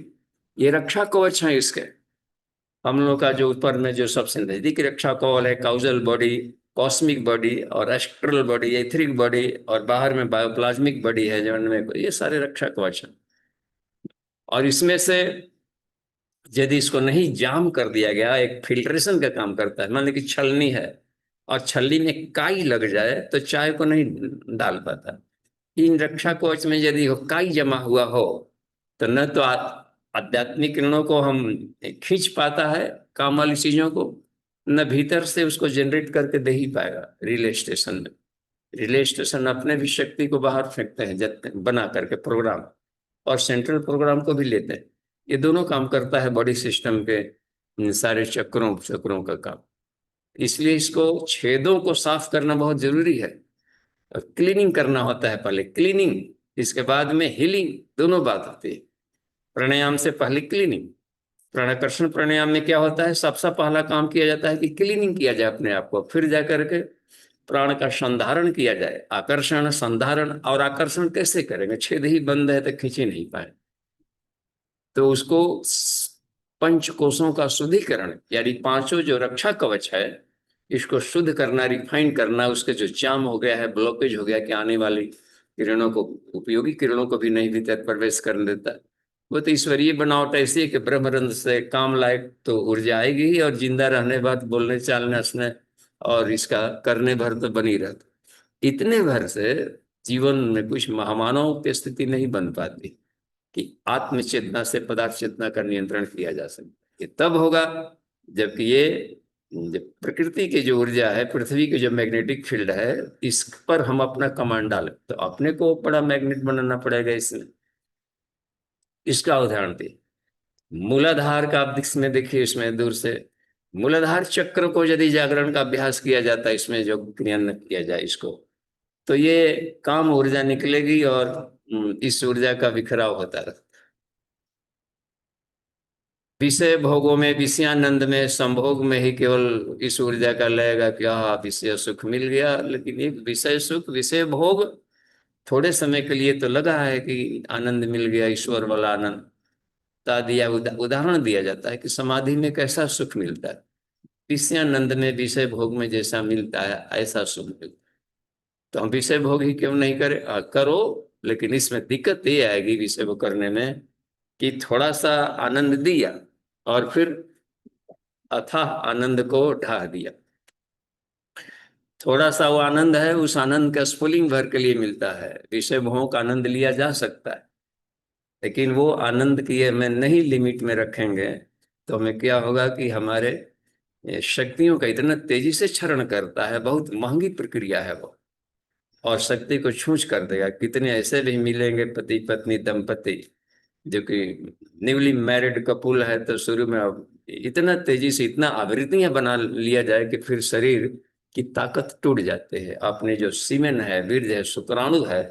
ये रक्षा कवच है इसके। हम लोग का जो ऊपर में जो सबसे नजदीक रक्षा कवच है, काउजल बॉडी, कॉस्मिक बॉडी, और एस्ट्रल बॉडी, एथरिक बॉडी, और बाहर में बायोप्लाज्मिक बॉडी है जो में, ये सारे रक्षा कवच हैं। और इसमें से यदि इसको नहीं जाम कर दिया गया, एक फिल्ट्रेशन का काम करता है। मान लीजिए कि छलनी है और छलनी में काई लग जाए तो चाय को नहीं डाल पाता। इन रक्षा कवच में यदि काई जमा हुआ हो तो न तो आध्यात्मिक किरणों को हम खींच पाता है, काम वाली चीजों को, न भीतर से उसको जनरेट करके दे ही पाएगा रिले स्टेशन में। रिले स्टेशन अपने भी शक्ति को बाहर फेंकते हैं बना करके प्रोग्राम, और सेंट्रल प्रोग्राम को भी लेते हैं। ये दोनों काम करता है बॉडी सिस्टम के सारे चक्रों चक्रों का काम। इसलिए इसको छेदों को साफ करना बहुत जरूरी है, और क्लीनिंग करना होता है, पहले क्लीनिंग, इसके बाद में हीलिंग, दोनों बात होती है। प्राणायाम से पहले क्लीनिंग। प्राणाकर्षण प्राणायाम में क्या होता है, सबसे पहला काम किया जाता है कि क्लीनिंग किया जाए अपने आप को, फिर जाकर के प्राण का संधारण किया जाए। आकर्षण, संधारण, और आकर्षण कैसे करेंगे, छेद ही बंद है तो खींच ही नहीं पाए। तो उसको पंच कोशों का शुद्धिकरण, यानी पांचों जो रक्षा कवच है, इसको शुद्ध करना, रिफाइन करना, उसके जो जाम हो गया है, ब्लॉकेज हो गया कि आने वाली किरणों को, उपयोगी किरणों को भी नहीं भीतर प्रवेश करने देता। वो तो ईश्वरीय बनावट ऐसी है कि ब्रह्मरंध्र से काम लायक तो ऊर्जा आएगी ही, और जिंदा रहने बाद बोलने, चालने, हंसने और इसका करने भर तो बनी रहता। इतने भर से जीवन में कुछ महामानव की स्थिति नहीं बन पाती कि आत्म चेतना से पदार्थ चेतना का नियंत्रण किया जा सके। ये तब होगा जबकि ये जब प्रकृति की जो ऊर्जा है, पृथ्वी की जो मैग्नेटिक फील्ड है, इस पर हम अपना कमांड डालें, तो अपने को बड़ा मैग्नेट बनाना पड़ेगा इसमें। इसका उदाहरण दी, मूलाधार का आप इसमें देखिए, इसमें दूर से मूलाधार चक्र को यदि जागरण का अभ्यास किया जाता है, इसमें जो क्रियान्वित किया जाए इसको, तो ये काम ऊर्जा निकलेगी, और इस ऊर्जा का बिखराव होता रहता। विषय भोगों में, विषयानंद में, संभोग में ही केवल इस ऊर्जा का लगेगा कि हाँ विषय सुख मिल गया। लेकिन एक विषय सुख, विषय भोग थोड़े समय के लिए तो लगा है कि आनंद मिल गया, ईश्वर वाला आनंद ता दिया। उदाहरण दिया जाता है कि समाधि में कैसा सुख मिलता है, विषयानंद में, विषय भोग में जैसा मिलता है ऐसा सुख मिलता है। तो हम विषय भोग ही क्यों नहीं करें, करो, लेकिन इसमें दिक्कत ये आएगी विषय भोग करने में कि थोड़ा सा आनंद दिया और फिर अथाह आनंद को ढा दिया। थोड़ा सा वो आनंद है, उस आनंद का स्फुलिंग भर के लिए मिलता है। विषय भोग का आनंद लिया जा सकता है, लेकिन वो आनंद की हमें नहीं लिमिट में रखेंगे तो हमें क्या होगा कि हमारे शक्तियों का इतना तेजी से क्षरण करता है, बहुत महंगी प्रक्रिया है वो, और शक्ति को छूछ कर देगा। कितने ऐसे भी मिलेंगे पति पत्नी दंपति जो कि न्यूली मैरिड कपुल है, तो शुरू में अब इतना तेजी से इतना आवृत्तियां बना लिया जाए कि फिर शरीर की ताकत टूट जाते हैं। अपने जो सीमेन है, वीर्य है, शुक्राणु है,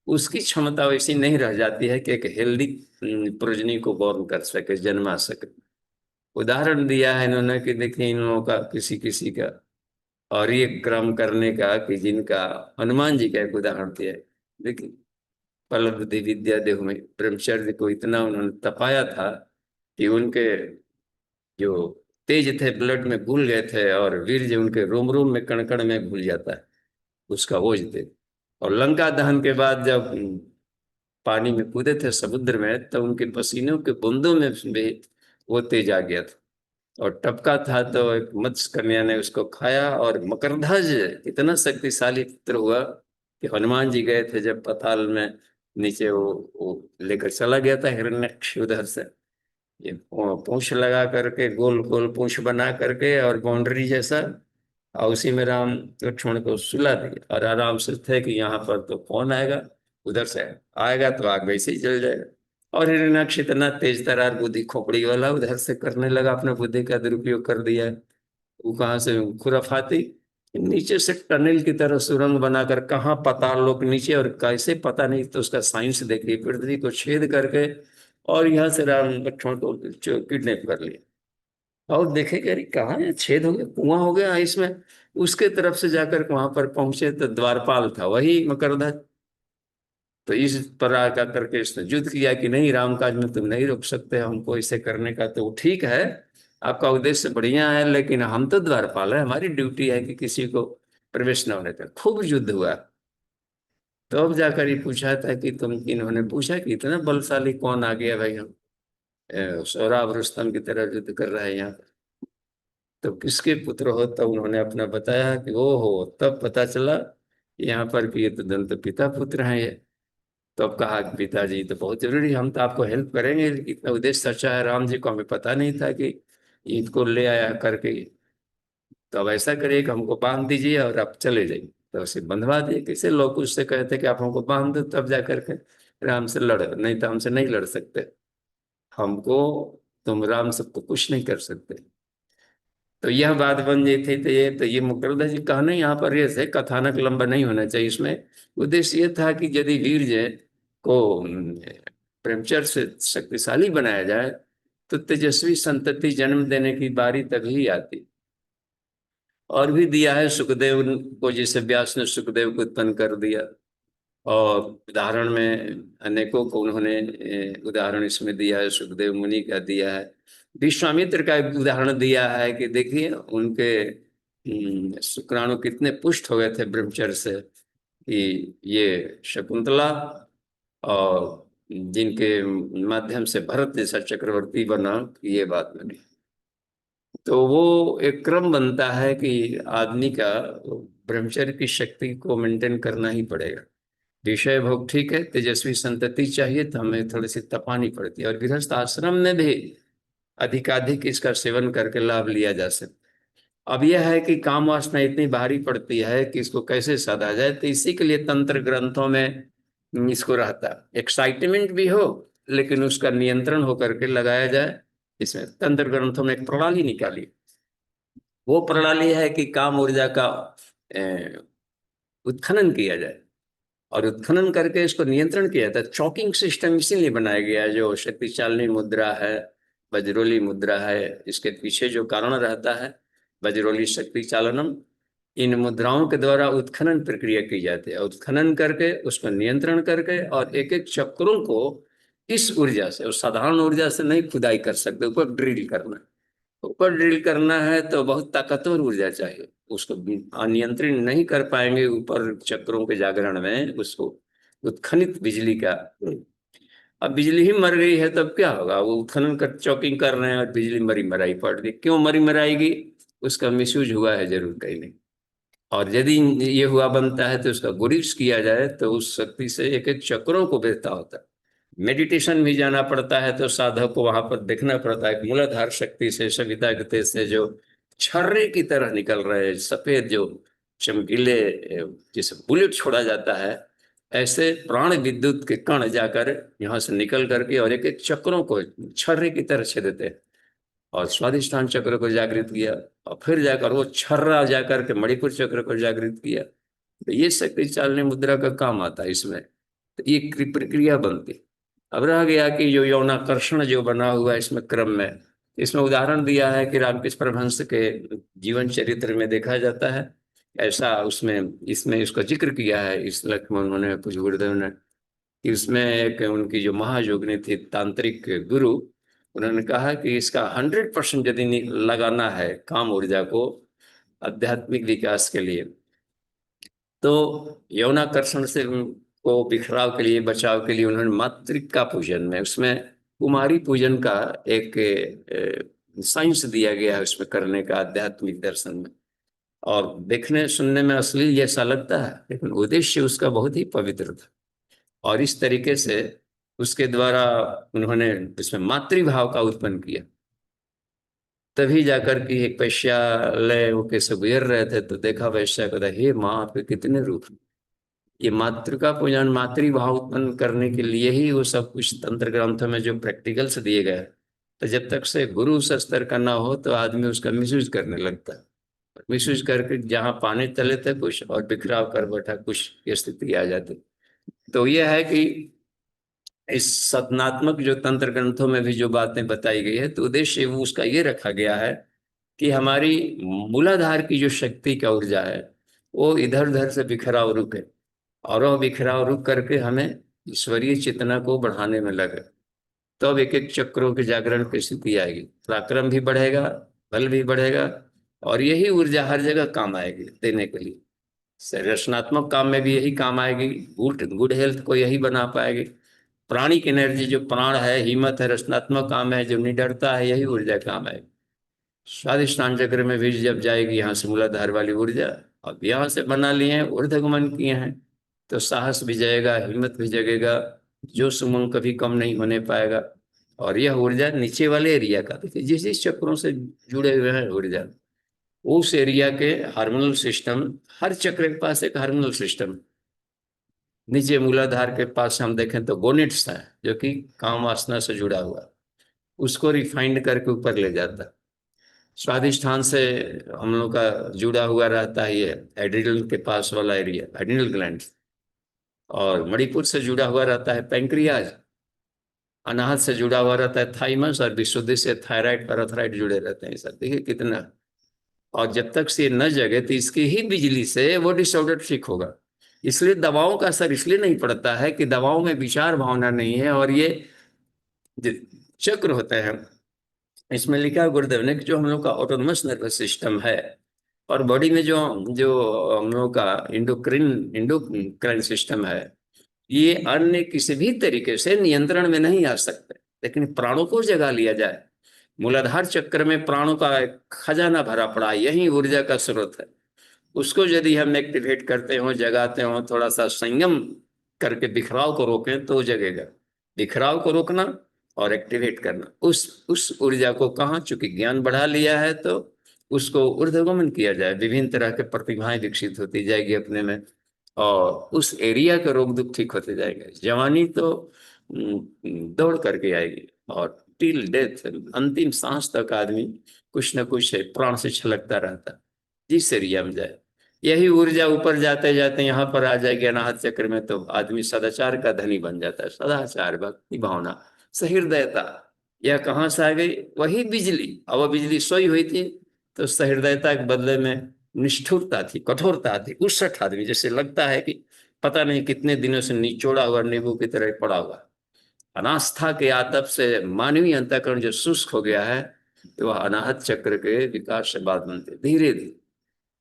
उसकी क्षमता वैसी नहीं रह जाती है कि एक हेल्दी प्रोजनी को बॉर्न कर सके, जन्मा सके। उदाहरण दिया है इन्होंने कि देखिए इन लोगों का किसी किसी का, और ये क्रम करने का कि जिनका, हनुमान जी का एक उदाहरण दिया है। देखिए फल बुद्धि विद्या देह में ब्रह्मचर्य को इतना उन्होंने तपाया था कि उनके जो तेज थे ब्लड में घुल गए थे, और वीर्य उनके रोम रोम में, कण कण में घुल जाता है, उसका ओज थे। और लंका दहन के बाद जब पानी में कूदे थे समुद्र में, तो उनके पसीनों के बूंदों में भी वो तेज आ गया था, और टपका था तो एक मत्स्य कन्या ने उसको खाया, और मकरध्वज इतना शक्तिशाली पुत्र हुआ कि हनुमान जी गए थे जब पाताल में नीचे वो लेकर चला गया था हिरण्यक्ष उधर से। ये पूंछ लगा करके, गोल गोल पूंछ बना करके और बाउंड्री जैसा, और उसी में राम लक्ष्मण को सुला दिया और आराम से थे कि यहाँ पर तो कौन आएगा, उधर से आएगा तो आग वैसे ही जल जाएगा। और हिरण्याक्ष इतना तेज तरार बुद्धि खोपड़ी वाला, उधर से करने लगा, अपने बुद्धि का दुरुपयोग कर दिया। वो कहाँ से खुराफाती, नीचे से टनल की तरह सुरंग बनाकर, कहाँ पाताल लोक नीचे और कैसे पता नहीं, तो उसका साइंस देखिए, पृथ्वी को छेद करके और यहाँ से राम लक्ष्मण को किडनैप कर लिया। और देखे कि अरे कहाँ है, छेद हो गया, कुआं हो गया इसमें। उसके तरफ से जाकर वहां पर पहुंचे तो द्वारपाल था, वही मकरध्वज। तो इस पर आकर करके इसने युद्ध किया कि नहीं, रामकाज में तुम नहीं रोक सकते हमको इसे करने का। तो ठीक है, आपका उद्देश्य बढ़िया है, लेकिन हम तो द्वारपाल है, हमारी ड्यूटी है कि किसी को प्रवेश न होने दें। खूब युद्ध हुआ। तो अब जाकर ये पूछा था कि तुम, इन्होंने पूछा कि इतना बलशाली कौन आ गया भाई, हम सौराव रुस्तम की तरह युद्ध कर रहे हैं यहाँ। तो किसके पुत्र हो, तब उन्होंने अपना बताया कि वो हो, तब पता चला यहाँ पर कि ये तो दंत पिता पुत्र हैं ये। तो अब कहा कि पिताजी तो बहुत जरूरी, हम तो आपको हेल्प करेंगे, लेकिन इतना उद्देश्य सच्चा है राम जी को, हमें पता नहीं था कि इसको ले आया करके। तो अब ऐसा करिए कि हमको बांध दीजिए और आप चले जाइए। तो उसे बंधवा दिए। कैसे लोग उससे कहते कि आप हमको बांध दो, तब जा करके राम से लड़, नहीं तो हमसे नहीं लड़ सकते हमको, तुम राम सबको कुछ नहीं कर सकते। तो यह बात बन गई थी। तो ये मुकरदह जी कहने यहाँ पर ये थे, कथानक लंबा नहीं होना चाहिए इसमें। उद्देश्य ये था कि यदि वीर जय को प्रेमचर्य से शक्तिशाली बनाया जाए तो तेजस्वी संतति जन्म देने की बारी तभी आती। और भी दिया है सुखदेव को, जैसे व्यास ने सुखदेव को उत्पन्न कर दिया, और उदाहरण में अनेकों को उन्होंने उदाहरण इसमें दिया है, सुखदेव मुनि का दिया है, विश्वामित्र का एक उदाहरण दिया है कि देखिए उनके शुक्राणु कितने पुष्ट हो गए थे ब्रह्मचर्य से, कि ये शकुंतला और जिनके माध्यम से भरत जैसा चक्रवर्ती बना, ये बात बनी। तो वो एक क्रम बनता है कि आदमी का ब्रह्मचर्य की शक्ति को मेंटेन करना ही पड़ेगा। विषय भोग ठीक है, तेजस्वी संतति चाहिए तो हमें थोड़ी सी तपानी पड़ती है, और गृहस्थ आश्रम में भी अधिकाधिक इसका सेवन करके लाभ लिया जा सकता। अब यह है कि काम वासना इतनी भारी पड़ती है कि इसको कैसे साधा जाए, तो इसी के लिए तंत्र ग्रंथों में इसको रहता, एक्साइटमेंट भी हो लेकिन उसका नियंत्रण होकर के लगाया जाए। इसमें तंत्र ग्रंथों में एक प्रणाली निकाली। वो प्रणाली है कि काम ऊर्जा का उत्खनन किया जाए, और उत्खनन करके इसको नियंत्रण किया जाता है। चॉकिंग सिस्टम इसीलिए बनाया गया है, जो शक्ति चालनी मुद्रा है, वज्रोली मुद्रा है, इसके पीछे जो कारण रहता है वज्रोली शक्ति चालनम, इन मुद्राओं के द्वारा उत्खनन प्रक्रिया की जाती है। उत्खनन करके उसको नियंत्रण करके, और एक एक चक्रों को इस ऊर्जा से, उस साधारण ऊर्जा से नहीं खुदाई कर सकते, ऊपर ड्रिल करना। ऊपर ड्रिल करना है तो बहुत ताकतवर ऊर्जा चाहिए, उसको अनियंत्रित नहीं कर पाएंगे ऊपर चक्रों के जागरण में उसको, उत्खनित बिजली का। अब बिजली ही मर गई है तब क्या होगा, वो उत्खनन कर चौकिंग कर रहे हैं और बिजली मरी मराई पड़ गई, क्यों मरी मराएगी, उसका मिसयूज हुआ है जरूर कहीं नहीं। और यदि ये हुआ बनता है तो उसका गुरिज किया जाए तो उस शक्ति से एक एक चक्रों को बेचता होता है। मेडिटेशन भी जाना पड़ता है तो साधक को वहां पर देखना पड़ता है, मूलाधार शक्ति से, सविता के तेज से जो छर्रे की तरह निकल रहे सफेद जो चमकीले, जैसे बुलेट छोड़ा जाता है, ऐसे प्राण विद्युत के कण जाकर यहाँ से निकल करके और एक एक चक्रों को छर्रे की तरह छेदते हैं, और स्वाधिष्ठान चक्र को जागृत किया, और फिर जाकर वो छर्रा जाकर के मणिपुर चक्र को जागृत किया। तो ये शक्ति चालनी मुद्रा का काम आता है इसमें। तो ये प्रक्रिया बनती। अब रह गया कि जो यौनाकर्षण जो बना हुआ है इसमें क्रम में, इसमें उदाहरण दिया है कि रामकृष्ण परमहंस के जीवन चरित्र में देखा जाता है ऐसा। उसमें इसमें इसका जिक्र किया है इस लेख में उन्होंने, कुछ गुरुदेव ने, कि उसमें एक उनकी जो महायोगिनी थी तांत्रिक गुरु, उन्होंने कहा कि इसका 100% यदि लगाना है काम ऊर्जा को आध्यात्मिक विकास के लिए, तो यौनाकर्षण से को बिखराव के लिए, बचाव के लिए उन्होंने मातृका पूजन में, उसमें कुमारी पूजन का एक साइंस दिया गया है उसमें करने का, आध्यात्मिक दर्शन में। और देखने सुनने में असली जैसा लगता है, लेकिन उद्देश्य उसका बहुत ही पवित्र था। और इस तरीके से उसके द्वारा उन्होंने इसमें मातृभाव का उत्पन्न किया। तभी जाकर के एक वैश्यालय वो कैसे गुजर रहे थे तो देखा वैश्या कहता, हे माँ आपके कितने रूप। ये मातृका पूजन मातृभाव उत्पन्न करने के लिए ही वो सब कुछ तंत्र ग्रंथों में जो प्रैक्टिकल्स दिए गए। तो जब तक से गुरु उस स्तर का ना हो तो आदमी उसका मिसयूज करने लगता है। मिसयूज करके जहाँ पानी तले थे कुछ और बिखराव कर बैठा कुछ की स्थिति आ जाती। तो यह है कि इस सपनात्मक जो तंत्र ग्रंथों में भी जो बातें बताई गई है तो उद्देश्य वो उसका ये रखा गया है कि हमारी मूलाधार की जो शक्ति का ऊर्जा है वो इधर उधर से बिखराव रुके और वह बिखराव रुक करके हमें ईश्वरीय चेतना को बढ़ाने में लगे। तो अब एक एक चक्रों के जागरण की स्थिति आएगी, पराक्रम भी बढ़ेगा, बल भी बढ़ेगा और यही ऊर्जा हर जगह काम आएगी देने के लिए। रचनात्मक काम में भी यही काम आएगी, गुड गुड हेल्थ को यही बना पाएगी। प्राणिक एनर्जी जो प्राण है, हिम्मत है, रचनात्मक काम है, जो निडरता है, यही ऊर्जा काम है। स्वादिष्टान चक्र में भी जब जाएगी यहाँ से मूलाधार वाली ऊर्जा, अब यहाँ से बना लिए हैं ऊर्ध्वगमन किए हैं तो साहस भी जाएगा, हिम्मत भी जगेगा, जो सुमंग कभी कम नहीं होने पाएगा। और यह ऊर्जा नीचे वाले एरिया का, देखिए जिस जिस चक्रों से जुड़े हुए हैं ऊर्जा, उस एरिया के हार्मोनल सिस्टम, हर चक्र के पास एक हार्मोनल सिस्टम। नीचे मूलाधार के पास हम देखें तो गोनिट्स है जो कि काम वासना से जुड़ा हुआ, उसको रिफाइंड करके ऊपर ले जाता है। स्वादिष्ठान से हम लोग का जुड़ा हुआ रहता है ये एड्रिनल के पास वाला एरिया, एड्रिनल ग्लैंड। और मणिपुर से जुड़ा हुआ रहता है पैंक्रियाज। अनाहत से जुड़ा हुआ रहता है थाइमस और विशुद्धि से थायराइड पैराथाइड जुड़े रहते हैं सब, देखिए कितना। और जब तक से न जगे तो इसकी ही बिजली से वो डिसऑर्डर ठीक होगा। इसलिए दवाओं का असर इसलिए नहीं पड़ता है कि दवाओं में विचार भावना नहीं है और ये चक्र होते हैं। इसमें लिखा है गुरुदेव ने कि जो हम लोग का ऑटोनमस नर्वस सिस्टम है और बॉडी में जो जो हम लोग का इंडोक्रिन इंडोक्राइन सिस्टम है, ये अन्य किसी भी तरीके से नियंत्रण में नहीं आ सकते। लेकिन प्राणों को जगा लिया जाए, मूलाधार चक्र में प्राणों का एक खजाना भरा पड़ा, यही ऊर्जा का स्रोत है। उसको यदि हम एक्टिवेट करते हो, जगाते हो, थोड़ा सा संयम करके बिखराव को रोकें तो जगेगा। बिखराव को रोकना और एक्टिवेट करना, उस ऊर्जा को कहाँ, चूंकि ज्ञान बढ़ा लिया है तो उसको ऊर्ध्वगमन किया जाए, विभिन्न तरह के प्रतिभाएं विकसित होती जाएगी अपने में और उस एरिया का रोग दुख ठीक होते जाएगा। जवानी तो दौड़ करके आएगी और टिल डेथ, अंतिम सांस तक आदमी कुछ न कुछ है प्राण से छलकता रहता, जिस एरिया में जाए। यही ऊर्जा ऊपर जाते जाते यहाँ पर आ जाएगी अनाहत चक्र में तो आदमी सदाचार का धनी बन जाता है। सदाचार, भक्ति भावना, सहृदयता, यह कहाँ से आ गई? वही बिजली। और वह बिजली सोई हुई थी तो सहृदयता के बदले में निष्ठुरता थी, कठोरता थी, उष्ट आदमी जैसे लगता है कि पता नहीं कितने दिनों से निचोड़ा हुआ नींबू की तरह पड़ा हुआ। अनास्था के आतप से मानवीय अंतःकरण जो शुष्क हो गया है तो वह अनाहत चक्र के विकास से बाद बनते धीरे धीरे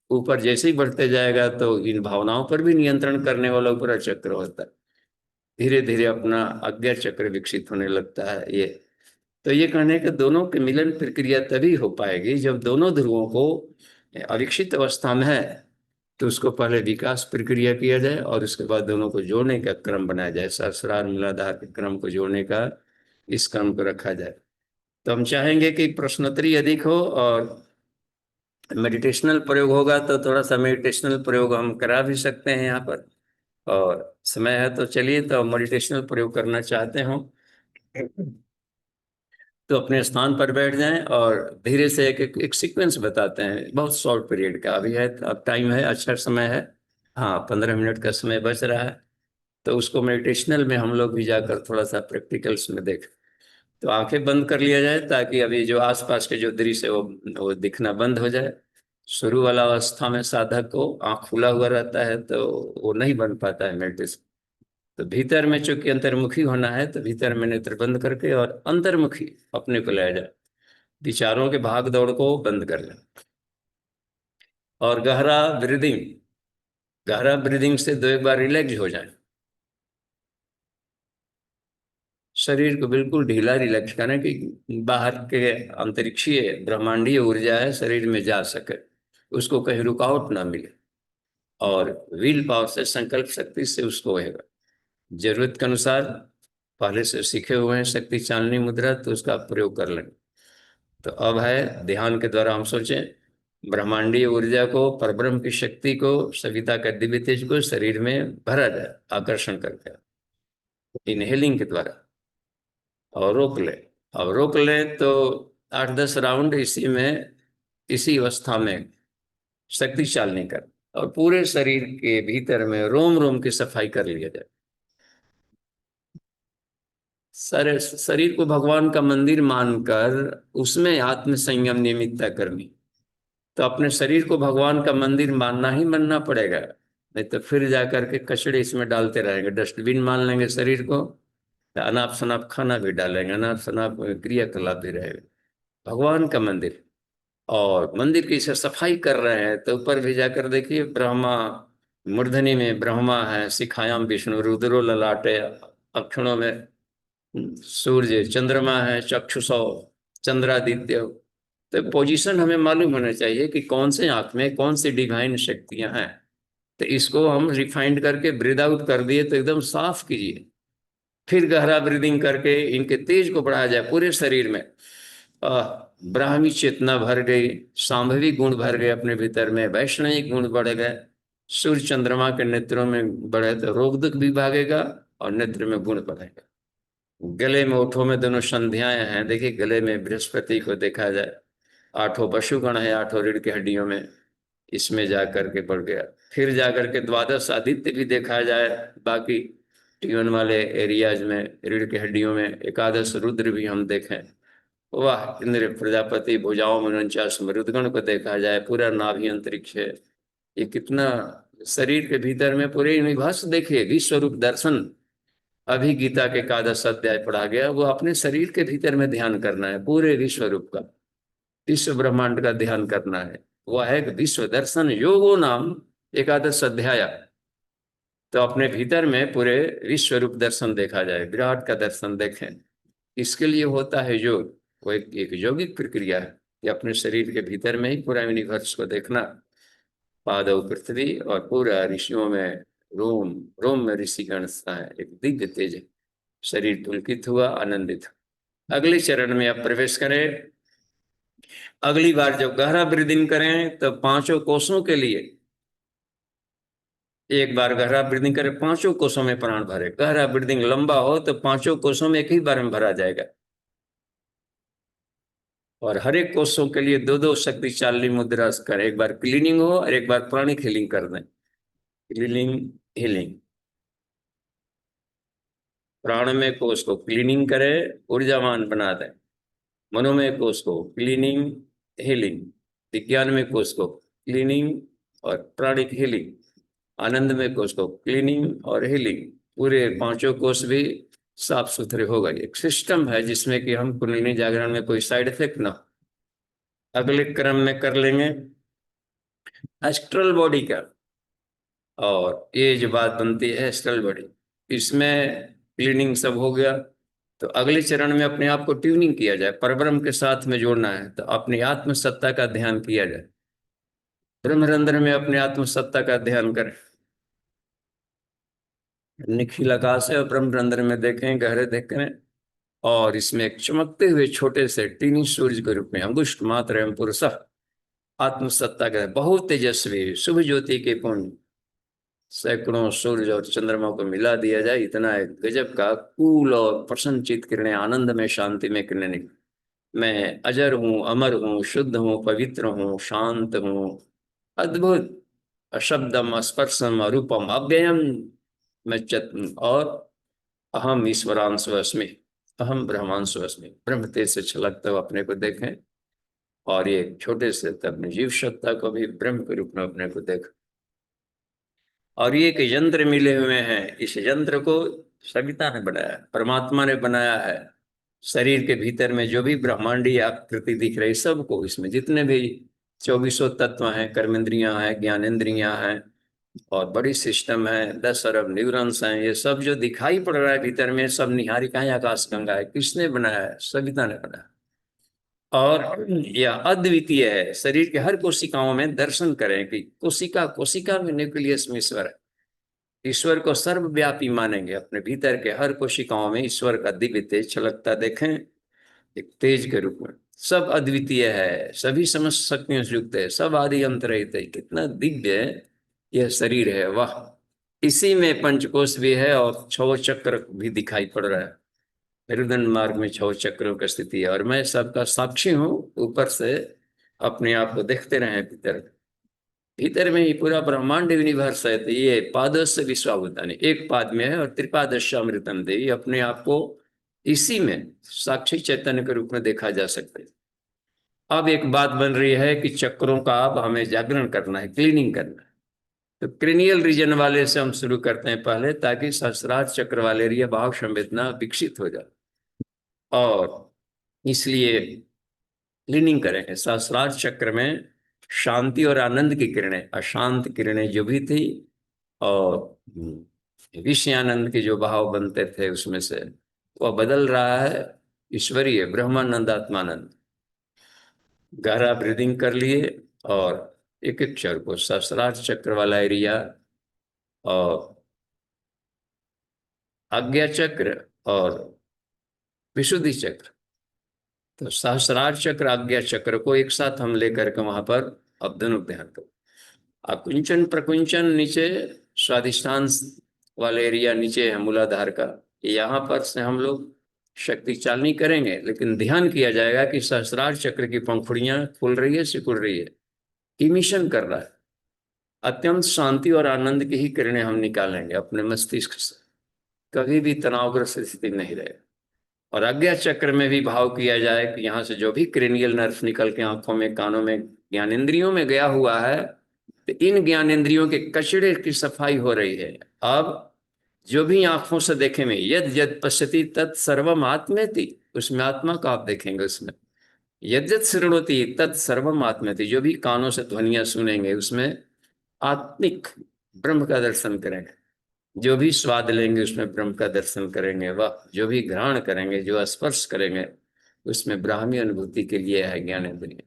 ऊपर जैसे ही बढ़ते जाएगा तो इन भावनाओं पर भी नियंत्रण करने वाला ऊपर चक्र होता है। धीरे धीरे अपना अज्ञा चक्र विकसित होने लगता है। ये तो ये कहने के दोनों के मिलन प्रक्रिया तभी हो पाएगी जब दोनों ध्रुवों को अविकसित अवस्था में है तो उसको पहले विकास प्रक्रिया किया जाए और उसके बाद दोनों को जोड़ने का क्रम बनाया जाए, सहस्रार मूलाधार के क्रम को जोड़ने का इस क्रम को रखा जाए। तो हम चाहेंगे कि प्रश्नोत्तरी अधिक हो और मेडिटेशनल प्रयोग होगा तो थोड़ा सा मेडिटेशनल प्रयोग हम करा भी सकते हैं यहाँ पर। और समय है तो चलिए, तो मेडिटेशनल प्रयोग करना चाहते हो तो अपने स्थान पर बैठ जाएं और धीरे से एक सीक्वेंस बताते हैं, बहुत शॉर्ट पीरियड का अभी है, अब टाइम है, अच्छा समय है। हाँ, 15 मिनट का समय बच रहा है तो उसको मेडिटेशनल में हम लोग भी जाकर थोड़ा सा प्रैक्टिकल्स में देख। तो आंखें बंद कर लिया जाए ताकि अभी जो आसपास के जो दृश्य है वो दिखना बंद हो जाए। शुरू वाला अवस्था में साधक को आंख खुला हुआ रहता है तो वो नहीं बन पाता है मेडिटेशन। तो भीतर में चूंकि अंतर्मुखी होना है तो भीतर में नेत्र बंद करके और अंतर्मुखी अपने को लाया जाए, विचारों के भाग दौड़ को बंद कर लें और गहरा ब्रीदिंग से दो एक बार रिलैक्स हो जाए। शरीर को बिल्कुल ढीला रिलैक्स करें कि बाहर के अंतरिक्षीय ब्रह्मांडीय ऊर्जा है शरीर में जा सके, उसको कहीं रुकावट ना मिले और विल पावर से, संकल्प शक्ति से उसको होगा। जरूरत के अनुसार पहले से सीखे हुए हैं शक्ति चालनी मुद्रा, तो उसका प्रयोग कर लेंगे। तो अब है ध्यान के द्वारा हम सोचें ब्रह्मांडीय ऊर्जा को, परब्रह्म की शक्ति को, सविता का दिव्य तेज को शरीर में भरा जाए आकर्षण करके, इनहेलिंग के द्वारा, और रोक ले। अब रोक ले तो 8-10 राउंड इसी में, इसी अवस्था में शक्ति चालनी कर, और पूरे शरीर के भीतर में रोम रोम की सफाई कर लिया जाए। शरीर को भगवान का मंदिर मानकर उसमें आत्म संयम नियमितता करनी। तो अपने शरीर को भगवान का मंदिर मानना ही मानना पड़ेगा, नहीं तो फिर जाकर के कचड़े इसमें डालते रहेंगे। डस्टबिन मान लेंगे शरीर को, तो अनाप शनाप खाना भी डालेंगे, अनाप शनाप क्रियाकलाप भी रहेगा। भगवान का मंदिर, और मंदिर की से सफाई कर रहे हैं, तो ऊपर भी जाकर देखिए ब्रह्मा, मूर्धनि में ब्रह्मा है, शिखायाम विष्णु, रुद्रो ललाटे, अक्षणों में सूर्य, चंद्रमा है, चक्षुषो चंद्रादित्य। तो पोजीशन हमें मालूम होना चाहिए कि कौन से आंख में कौन सी डिवाइन शक्तियां हैं। तो इसको हम रिफाइंड करके ब्रीद आउट कर दिए, तो एकदम साफ कीजिए। फिर गहरा ब्रीदिंग करके इनके तेज को बढ़ाया जाए पूरे शरीर में। ब्राह्मी चेतना भर गई, सांभवी गुण भर गए अपने भीतर में, वैष्णविक गुण बढ़ गए। सूर्य चंद्रमा के नेत्रों में बढ़े तो रोग दुख भी भागेगा और नेत्र में गुण बढ़ेगा। गले में, ओठों में दोनों संध्याएं हैं, देखिए गले में बृहस्पति को देखा जाए, 8 वसुगण है 8 रीढ़ की हड्डियों में, इसमें जाकर के बढ़ गया। फिर जाकर के 12 आदित्य भी देखा जाए, बाकी T1 वाले एरियाज में, रीढ़ की हड्डियों में 11 रुद्र भी हम देखें। वाह, इंद्र प्रजापति भुजाओं में 49 मरुदगण को देखा जाए, पूरा नाभि अंतरिक्ष है। ये कितना शरीर के भीतर में पूरे यूनिवर्स देखिए, विश्व रूप दर्शन। अभी गीता के 11 अध्याय पढ़ा गया, वो अपने शरीर के भीतर में ध्यान करना है, पूरे विश्व रूप का, विश्व ब्रह्मांड का ध्यान करना है। वह है विश्व दर्शन योगो नाम 11 अध्याय। तो अपने भीतर में पूरे विश्व रूप दर्शन देखा जाए, विराट का दर्शन देखें। इसके लिए होता है योग, वो एक यौगिक प्रक्रिया है कि अपने शरीर के भीतर में ही पूरा यूनिवर्स को देखना। पादव पृथ्वी, और पूरा ऋषियों में रोम रोम में ऋषिगण है, एक दिव्य तेज है। शरीर पुलकित हुआ, आनंदित। अगले चरण में अब प्रवेश करें। अगली बार जब गहरा ब्रीदिंग करें तो पांचों कोषों के लिए एक बार गहरा ब्रीदिंग करें, पांचों कोषों में प्राण भरे। गहरा ब्रीदिंग लंबा हो तो पांचों कोषों में एक ही बार में भरा जाएगा। और हर एक कोषों के लिए 2-2 शक्ति चालनी मुद्रा करें, एक बार क्लीनिंग हो और एक बार प्राणिक हीलिंग कर दें। क्लीनिंग हीलिंग, प्राणमय कोष को क्लीनिंग करें, ऊर्जावान बना दें। मनोमय कोष को क्लीनिंग हीलिंग, विज्ञानमय कोष को क्लीनिंग और प्राणिक हीलिंग, आनंदमय कोष को क्लीनिंग और हीलिंग। पूरे पांचों कोष भी साफ सुथरे हो गए। एक सिस्टम है जिसमें कि हम कुंडलिनी जागरण में कोई साइड इफेक्ट ना। अगले क्रम में कर लेंगे एस्ट्रल बॉडी का, और ये जो बात बनती है एस्ट्रल बॉडी, इसमें क्लीनिंग सब हो गया। तो अगले चरण में अपने आप को ट्यूनिंग किया जाए, परब्रह्म के साथ में जोड़ना है, तो अपनी आत्म सत्ता का ध्यान किया जाए। ब्रह्मरंध्र में अपने आत्म सत्ता का ध्यान करें। निखिल आकाश है और ब्रह्मरंध्र में देखें, गहरे देखें, और इसमें एक चमकते हुए छोटे से टीनी सूर्य के रूप में अंगुष्ठ मात्र एवं पुरुष आत्मसत्ता का बहुत तेजस्वी शुभ ज्योति के पुण्य सैकड़ों सूर्य और चंद्रमा को मिला दिया जाए, इतना एक गजब का कूल और प्रसन्नचित किरणें, आनंद में, शांति में किरणें निकलें। मैं अजर हूँ, अमर हूँ, शुद्ध हूँ, पवित्र हूँ, शांत हूँ, अद्भुत, अशब्दम स्पर्शम अरूपम अव्ययम, मैं और अहम ईश्वरांश अस्मि, अहम ब्रह्मांश अस्मि। ब्रह्म तेज से छलकते हुए अपने को देखें, और ये छोटे से अपने जीव सत्ता को भी ब्रह्म के रूप में अपने को देखें। और ये एक यंत्र मिले हुए हैं, इस यंत्र को सविता ने बनाया, परमात्मा ने बनाया है। शरीर के भीतर में जो भी ब्रह्मांडीय आकृति दिख रही, सबको, इसमें जितने भी 2400 तत्व हैं, कर्मेंद्रियां हैं, ज्ञानेंद्रियां हैं, और बड़ी सिस्टम है, 10 अरब न्यूरॉन्स हैं, ये सब जो दिखाई पड़ रहा है भीतर में, सब निहारिकाएं आकाश गंगा है। किसने बनाया है? सविता ने बनाया। और यह अद्वितीय है। शरीर के हर कोशिकाओं में दर्शन करें कि कोशिका कोशिका में न्यूक्लियस में ईश्वर है। ईश्वर को सर्वव्यापी मानेंगे, अपने भीतर के हर कोशिकाओं में ईश्वर का दिव्य तेज छलकता देखें, एक तेज के रूप में। सब अद्वितीय है, सभी समस्त शक्तियों से युक्त है, सब आदि अंत रहित है। कितना दिव्य यह शरीर है, वाह। इसी में पंचकोश भी है और छह चक्र भी दिखाई पड़ रहा है। मेरुदंड मार्ग में छह चक्रों की स्थिति है, और मैं सबका साक्षी हूँ। ऊपर से अपने आप को देखते रहे, भीतर भीतर में ही पूरा ब्रह्मांड यूनिवर्स है। तो ये पादस्य विश्वाभूतानि, एक पाद में है, और त्रिपादश्यामृतम देवी, अपने आप को इसी में साक्षी चैतन्य के रूप में देखा जा सकता है। अब एक बात बन रही है कि चक्रों का अब हमें जागरण करना है, क्लीनिंग करना है। तो क्रेनियल रीजन वाले से हम शुरू करते हैं पहले, ताकि सहस्रार चक्र वाले एरिया भाव संवेदना विकसित हो जाए। और इसलिए क्लीनिंग करेंगे। सहस्रार चक्र में शांति और आनंद की किरणें, अशांत किरणें जो भी थी, और विषय आनंद के जो भाव बनते थे उसमें से वह बदल रहा है ईश्वरीय ब्रह्मानंद आत्मानंद। गहरा ब्रीदिंग कर लिए, और एक एक क्षर को सहस्रार चक्र वाला एरिया, और आज्ञा चक्र और विशुद्धि चक्र। तो सहस्रार चक्र आज्ञा चक्र को एक साथ हम लेकर के वहां पर अब दोनों ध्यान करो। आकुंचन प्रकुंचन नीचे, स्वादिष्ठान वाले एरिया नीचे है मूलाधार का। यहाँ पर से हम लोग शक्ति चालनी करेंगे, लेकिन ध्यान किया जाएगा कि सहस्रार चक्र की पंखुड़ियां खुल रही है, सिकुड़ रही है, इमिशन कर रहा है। अत्यंत शांति और आनंद की ही किरणें हम निकालेंगे अपने मस्तिष्क से, कभी भी तनावग्रस्त स्थिति नहीं रहे। और आज्ञा चक्र में भी भाव किया जाए कि यहाँ से जो भी क्रेनियल नर्व निकल के आंखों में, कानों में, ज्ञानेंद्रियों में गया हुआ है, तो इन ज्ञानेंद्रियों के कचड़े की सफाई हो रही है। अब जो भी आंखों से देखे में, यद यद पश्यति तत् सर्वम आत्मेति, उसमें आत्मा का आप देखेंगे। उसमें यद यद शृणोति तत् सर्वम आत्मेति, जो भी कानों से ध्वनियां सुनेंगे उसमें आत्मिक ब्रह्म का दर्शन करेंगे। जो भी स्वाद लेंगे उसमें ब्रह्म का दर्शन करेंगे, वह जो भी ग्रहण करेंगे, जो स्पर्श करेंगे, उसमें ब्राह्मी अनुभूति के लिए है ज्ञानेंद्रिय।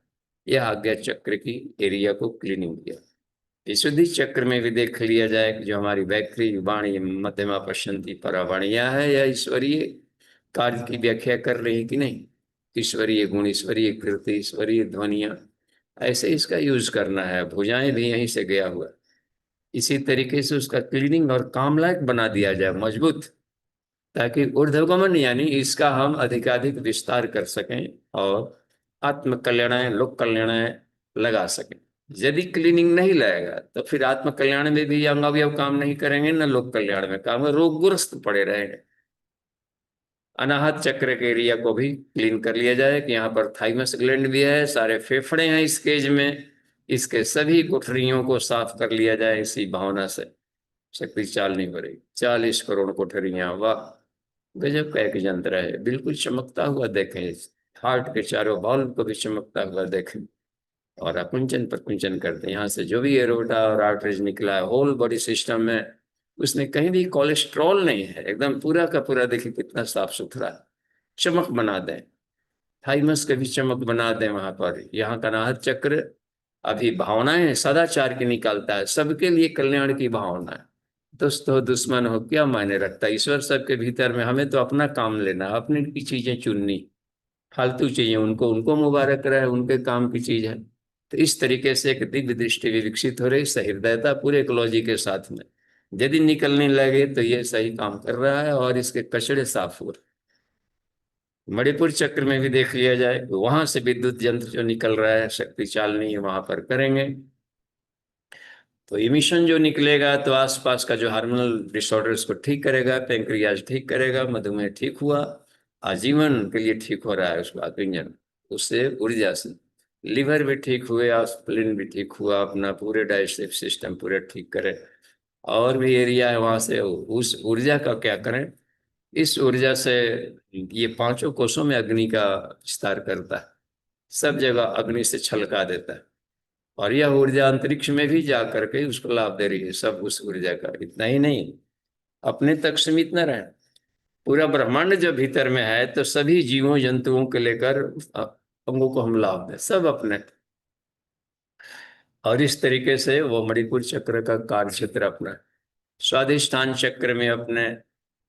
यह आज्ञा चक्र की एरिया को क्लीनिंग किया। विशुद्धि चक्र में भी देख लिया जाए कि जो हमारी वैखरी वाणी मध्यमा पश्यंती परावाणिया है, यह ईश्वरीय कार्य की व्याख्या कर रही है कि नहीं। ईश्वरीय गुण, ईश्वरीय कृति, ईश्वरीय ध्वनिया, ऐसे इसका यूज करना है। भुजाएं भी यहीं से गया हुआ, इसी तरीके से उसका क्लीनिंग और काम लायक बना दिया जाए, मजबूत, ताकि ऊर्ध्वगमन यानी इसका हम अधिकाधिक विस्तार कर सकें और आत्म कल्याण, लोक कल्याण लगा सकें। यदि क्लीनिंग नहीं लगेगा तो फिर आत्म कल्याण में भी अंग अवयव काम नहीं करेंगे, न लोक कल्याण में काम, रोगग्रस्त पड़े रहेंगे। अनाहत चक्र के एरिया को भी क्लीन कर लिया जाए कि यहाँ पर थाइमस ग्लैंड भी है, सारे फेफड़े हैं इस केज में, इसके सभी कोठरियों को साफ कर लिया जाए इसी भावना से। शक्ति चाल नहीं पड़ेगी। 40 करोड़ कोठरियां, वाह, गजब का एक यंत्र है, बिल्कुल चमकता हुआ देखें। हार्ट के चारों वाल्व को भी चमकता हुआ देखें, और अकुंचन प्रकुंचन करते हैं। यहाँ से जो भी एरोटा और आर्टरीज निकला है होल बॉडी सिस्टम में, उसमें कहीं भी कोलेस्ट्रॉल नहीं है, एकदम पूरा का पूरा। देखिए कितना साफ सुथरा, चमक बना दें। थाइमस के भी चमक बना दें वहां पर। यहाँ का अनाहत चक्र अभी भावनाएं सदाचार की निकालता है, सबके लिए कल्याण की भावना है। दोस्त हो दुश्मन हो क्या मायने रखता है, ईश्वर सबके भीतर में। हमें तो अपना काम लेना, अपनी की चीजें चुननी, फालतू चीजें उनको उनको मुबारक रहे, उनके काम की चीज है। तो इस तरीके से एक दिव्य दृष्टि भी विकसित हो रही, सहृदयता पूरे इकोलॉजी के साथ में। यदि निकलने लगे तो ये सही काम कर रहा है, और इसके कचड़े साफ हो रहे। मणिपुर चक्र में भी देख लिया जाए, वहां से विद्युत यंत्र जो निकल रहा है, शक्ति चालनी है, वहां पर करेंगे तो इमिशन जो निकलेगा तो आसपास का जो हार्मोनल डिसऑर्डर्स को ठीक करेगा, पेंक्रियाज ठीक करेगा, मधुमेह ठीक हुआ, आजीवन के लिए ठीक हो रहा है उसका इंजन, उससे ऊर्जा से। लिवर भी ठीक हुए, स्प्लीन भी ठीक हुआ, अपना पूरे डाइजेस्टिव सिस्टम पूरे ठीक करे। और भी एरिया है वहां से, उस ऊर्जा का क्या करें। इस ऊर्जा से ये पांचों कोषों में अग्नि का विस्तार करता है, सब जगह अग्नि से छलका देता है। और यह ऊर्जा अंतरिक्ष में भी जा करके उसको लाभ दे रही है। सब उस ऊर्जा का, इतना ही नहीं, अपने तक सीमित न रहे, पूरा ब्रह्मांड जो भीतर में है, तो सभी जीवों जंतुओं को लेकर अंगों को हम लाभ दें, सब अपने। और इस तरीके से वो मणिपुर चक्र का कार्य क्षेत्र अपना स्वादिष्ठान चक्र में अपने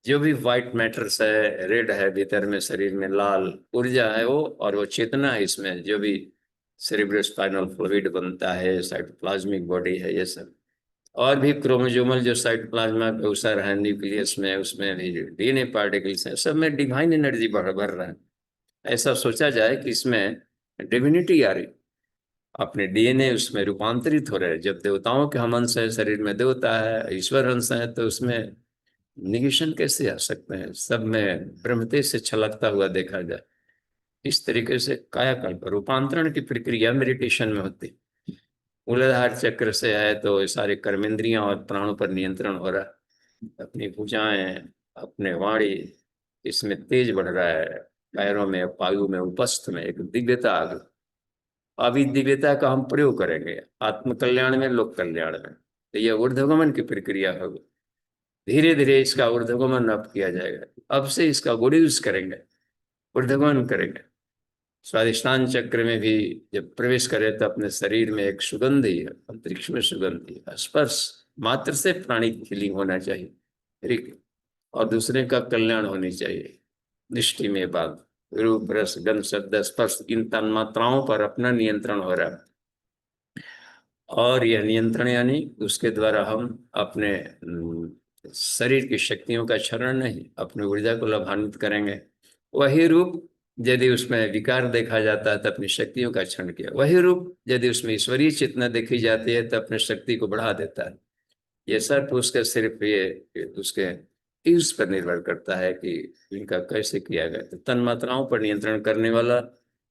जो भी व्हाइट मैटर्स है, रेड है भीतर में, शरीर में लाल ऊर्जा है वो, और वो चेतना है इसमें, जो भी सेरिब्रोस्पाइनल फ्लूइड बनता है, साइटोप्लाज्मिक बॉडी है, ये सब, और भी क्रोमोजोमल जो साइटोप्लाज्मा के उसर है, न्यूक्लियस में, उसमें भी डीएनए पार्टिकल्स हैं, सब में डिवाइन एनर्जी भर रहा है। ऐसा सोचा जाए कि इसमें डिविनिटी आ रही, अपने डीएनए उसमें रूपांतरित हो रहे हैं। जब देवताओं के हम अंश है, शरीर में देवता है, ईश्वर अंश है, तो उसमें निगेशन कैसे आ सकते हैं? सब में ब्रह्म तेज से छलकता हुआ देखा जाए। इस तरीके से कायाकल्प रूपांतरण की प्रक्रिया मेडिटेशन में होती। मूलाधार चक्र से है तो ये सारे कर्मेंद्रियां और प्राणों पर नियंत्रण हो रहा है। अपनी भुजाएं, अपने वाणी, इसमें तेज बढ़ रहा है। पैरों में, पायु में, उपस्थ में एक दिव्यता आ गई। अब इस दिव्यता का हम प्रयोग करेंगे आत्म कल्याण में, लोक कल्याण में। तो यह ऊर्ध्वगमन की प्रक्रिया होगी। धीरे धीरे इसका ऊर्ध्वगमन अब किया जाएगा। अब से इसका गुड यूज करेंगे, ऊर्ध्वगमन करेंगे। स्वादिष्ठान चक्र में भी जब प्रवेश करें तो अपने शरीर में एक सुगंधी है, अंतरिक्ष में सुगंधी है, स्पर्श मात्र से प्राणी की फीलिंग होना चाहिए, ठीक, और दूसरे का कल्याण होनी चाहिए। दृष्टि में बात, रूप रस गंध शब्द स्पर्श, इन तन्मात्राओं पर अपना नियंत्रण हो रहा है। और यह नियंत्रण यानी उसके द्वारा हम अपने शरीर की शक्तियों का क्षरण नहीं, अपनी ऊर्जा को लाभान्वित करेंगे। वही रूप यदि उसमें विकार देखा जाता है तो अपनी शक्तियों का क्षरण किया, वही रूप यदि उसमें ईश्वरीय चेतना देखी जाती है तो अपनी शक्ति को बढ़ा देता है। ये सब उसके सिर्फ ये उसके यूज पर निर्भर करता है कि इनका कैसे किया गया। तो तन मात्राओं पर नियंत्रण करने वाला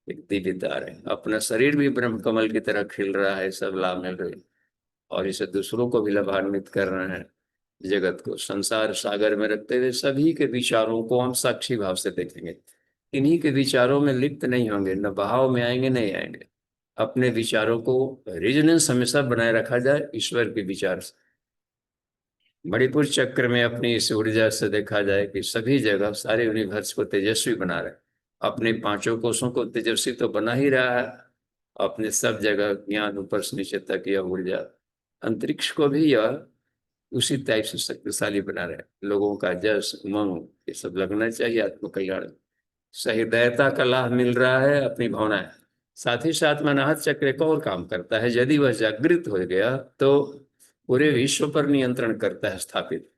एक दिव्यता है। अपना शरीर भी ब्रह्म कमल की तरह खिल रहा है, सब लाभ मिल रहे, और इसे दूसरों को भी लाभान्वित कर रहे हैं। जगत को संसार सागर में रखते हुए सभी के विचारों को हम साक्षी भाव से देखेंगे। इन्हीं के विचारों में लिप्त नहीं होंगे, न बहाव में आएंगे, नहीं आएंगे। अपने विचारों को रेजोनेंस हमेशा बनाए रखा जाए ईश्वर के विचार से। मणिपुर चक्र में अपनी इस ऊर्जा से देखा जाए कि सभी जगह सारे यूनिवर्स को तेजस्वी बना रहे। अपने पांचों कोषों को तेजस्वी तो बना ही रहा है, अपने सब जगह ज्ञान ऊपर से नीचे तक यह ऊर्जा, अंतरिक्ष को भी यह उसी टाइप से शक्तिशाली बना रहे। लोगों का जस उमंग ये सब लगना चाहिए आत्म कल्याण। सहृदयता का लाभ मिल रहा है अपनी भावनाएं। साथ ही साथ मनाहत चक्र एक और काम करता है, यदि वह जागृत हो गया तो पूरे विश्व पर नियंत्रण करता है स्थापित।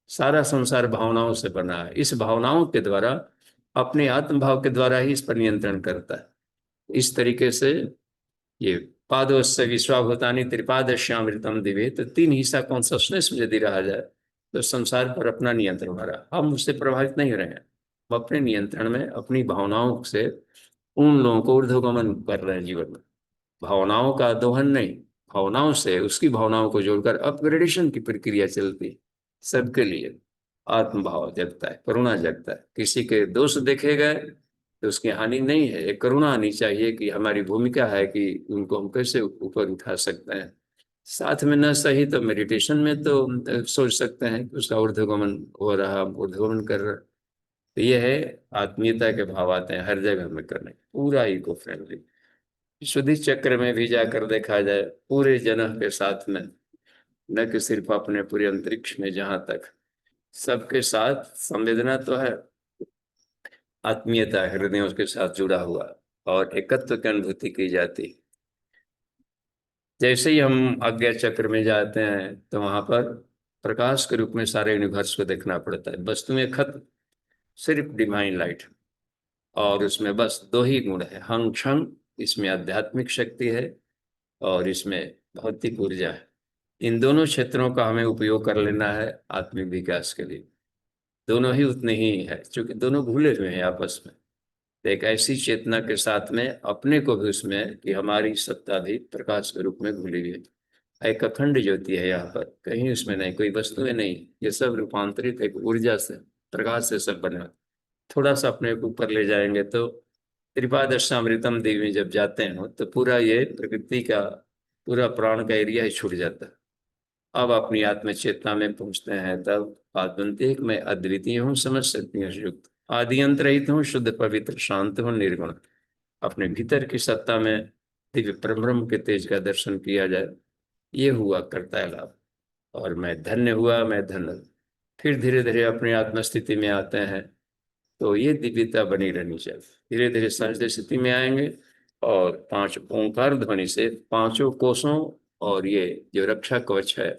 सारा संसार भावनाओं से बना है, इस भावनाओं के द्वारा, अपने आत्म भाव के द्वारा ही इस पर नियंत्रण करता है। इस तरीके से ये पादोस्य विश्वाभूतानि त्रिपादश्यामृतम दिवे, तो तीन हिस्सा कॉन्शसनेस में यदि रहा जाए तो संसार पर अपना नियंत्रण हो रहा है। हम उससे प्रभावित नहीं हो रहे हैं, हम अपने नियंत्रण में अपनी भावनाओं से उन लोगों को ऊर्ध्वगमन कर रहे हैं जीवन में। भावनाओं का दोहन नहीं, भावनाओं से उसकी भावनाओं को जोड़कर अपग्रेडेशन की प्रक्रिया चलती है सबके लिए। आत्म भाव जगता है, करुणा जगता है। किसी के दोष देखे गए तो उसकी हानि नहीं है, एक करुणा आनी चाहिए कि हमारी भूमिका है कि उनको हम कैसे ऊपर उठा सकते हैं। साथ में न सही तो मेडिटेशन में तो सोच सकते हैं कि उसका ऊर्ध्वगमन हो रहा, ऊर्ध्वगमन कर रहा। तो ये है आत्मीयता के भाव आते हैं हर जगह में करने, पूरा इको फ्रेंडली। शुद्धि चक्र में भी जाकर देखा जाए पूरे जन्म के साथ में, न कि सिर्फ अपने पूरे अंतरिक्ष में, जहां तक सबके साथ संवेदना तो है, आत्मीयता हृदयों के साथ जुड़ा हुआ, और एकत्व की अनुभूति की जाती। जैसे ही हम आज्ञा चक्र में जाते हैं तो वहां पर प्रकाश के रूप में सारे यूनिवर्स को देखना पड़ता है। वस्तु में खत्म, सिर्फ डिवाइन लाइट, और उसमें बस दो ही गुण है, हंग क्षंग। इसमें आध्यात्मिक शक्ति है और इसमें भौतिक ऊर्जा है। इन दोनों क्षेत्रों का हमें उपयोग कर लेना है आत्मिक विकास के लिए। दोनों ही उतने ही है, क्योंकि दोनों घुले हुए हैं आपस में। तो एक ऐसी चेतना के साथ में अपने को भी उसमें कि हमारी सत्ता भी प्रकाश के रूप में घुली हुई है। एक अखंड ज्योति है यहाँ पर, कहीं उसमें नहीं कोई वस्तुएं नहीं, ये सब रूपांतरित एक ऊर्जा से, प्रकाश से सब बना। थोड़ा सा अपने ऊपर ले जाएंगे तो त्रिपादशामृतम देवी में जब जाते हैं तो पूरा ये प्रकृति का पूरा प्राण का एरिया ही छूट जाता है। अब अपनी आत्म चेतना में पहुंचते हैं तब बात बनती है कि मैं अद्वितीय हूँ, समझ सकती हूँ, युक्त आदि अंत रहित हूँ, शुद्ध पवित्र शांत हूँ, निर्गुण। अपने भीतर की सत्ता में दिव्य परब्रह्म के तेज का दर्शन किया जाए, ये हुआ करता है लाभ। और मैं धन्य हुआ, मैं धन्य। फिर धीरे धीरे अपनी आत्मस्थिति में आते हैं। तो ये दिव्यता बनी रहनी चाहिए। धीरे धीरे सहज स्थिति में आएंगे और पांच ओंकार ध्वनि से पांचों कोषों और ये जो रक्षा कवच है,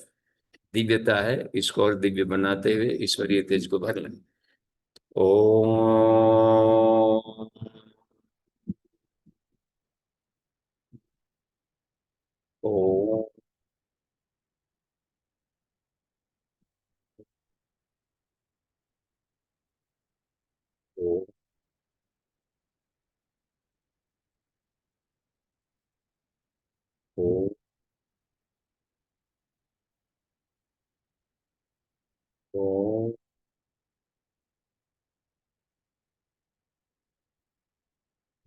दिव्यता है, इसको और दिव्य बनाते हुए ईश्वरीय तेज को भर लें। ओम। ओम। ओम। ओम। ओम।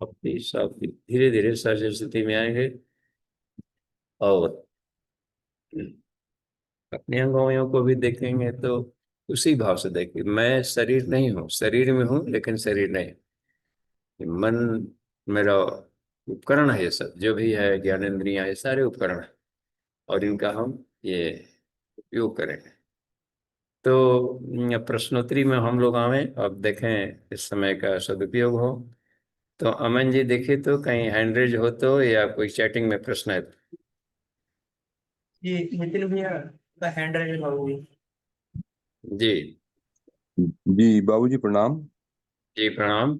अपनी सब धीरे धीरे सहज स्थिति में आएंगे और अपने अंगों को भी देखेंगे तो उसी भाव से देखिए, मैं शरीर नहीं हूँ, शरीर में हूँ लेकिन शरीर नहीं। मन मेरा उपकरण है, ये सब जो भी है ज्ञानेंद्रियां, ये सारे उपकरण है और इनका हम ये उपयोग करेंगे। तो प्रश्नोत्तरी में हम लोग आवे, अब देखें इस समय का सदुपयोग हो। तो अमन जी देखिए तो कहीं हैंड रेज हो तो, या कोई चैटिंग में प्रश्न है तो। जी नितिन भैया का हैंड राइज बाबू जी। जी। जी बाबूजी प्रणाम। जी प्रणाम।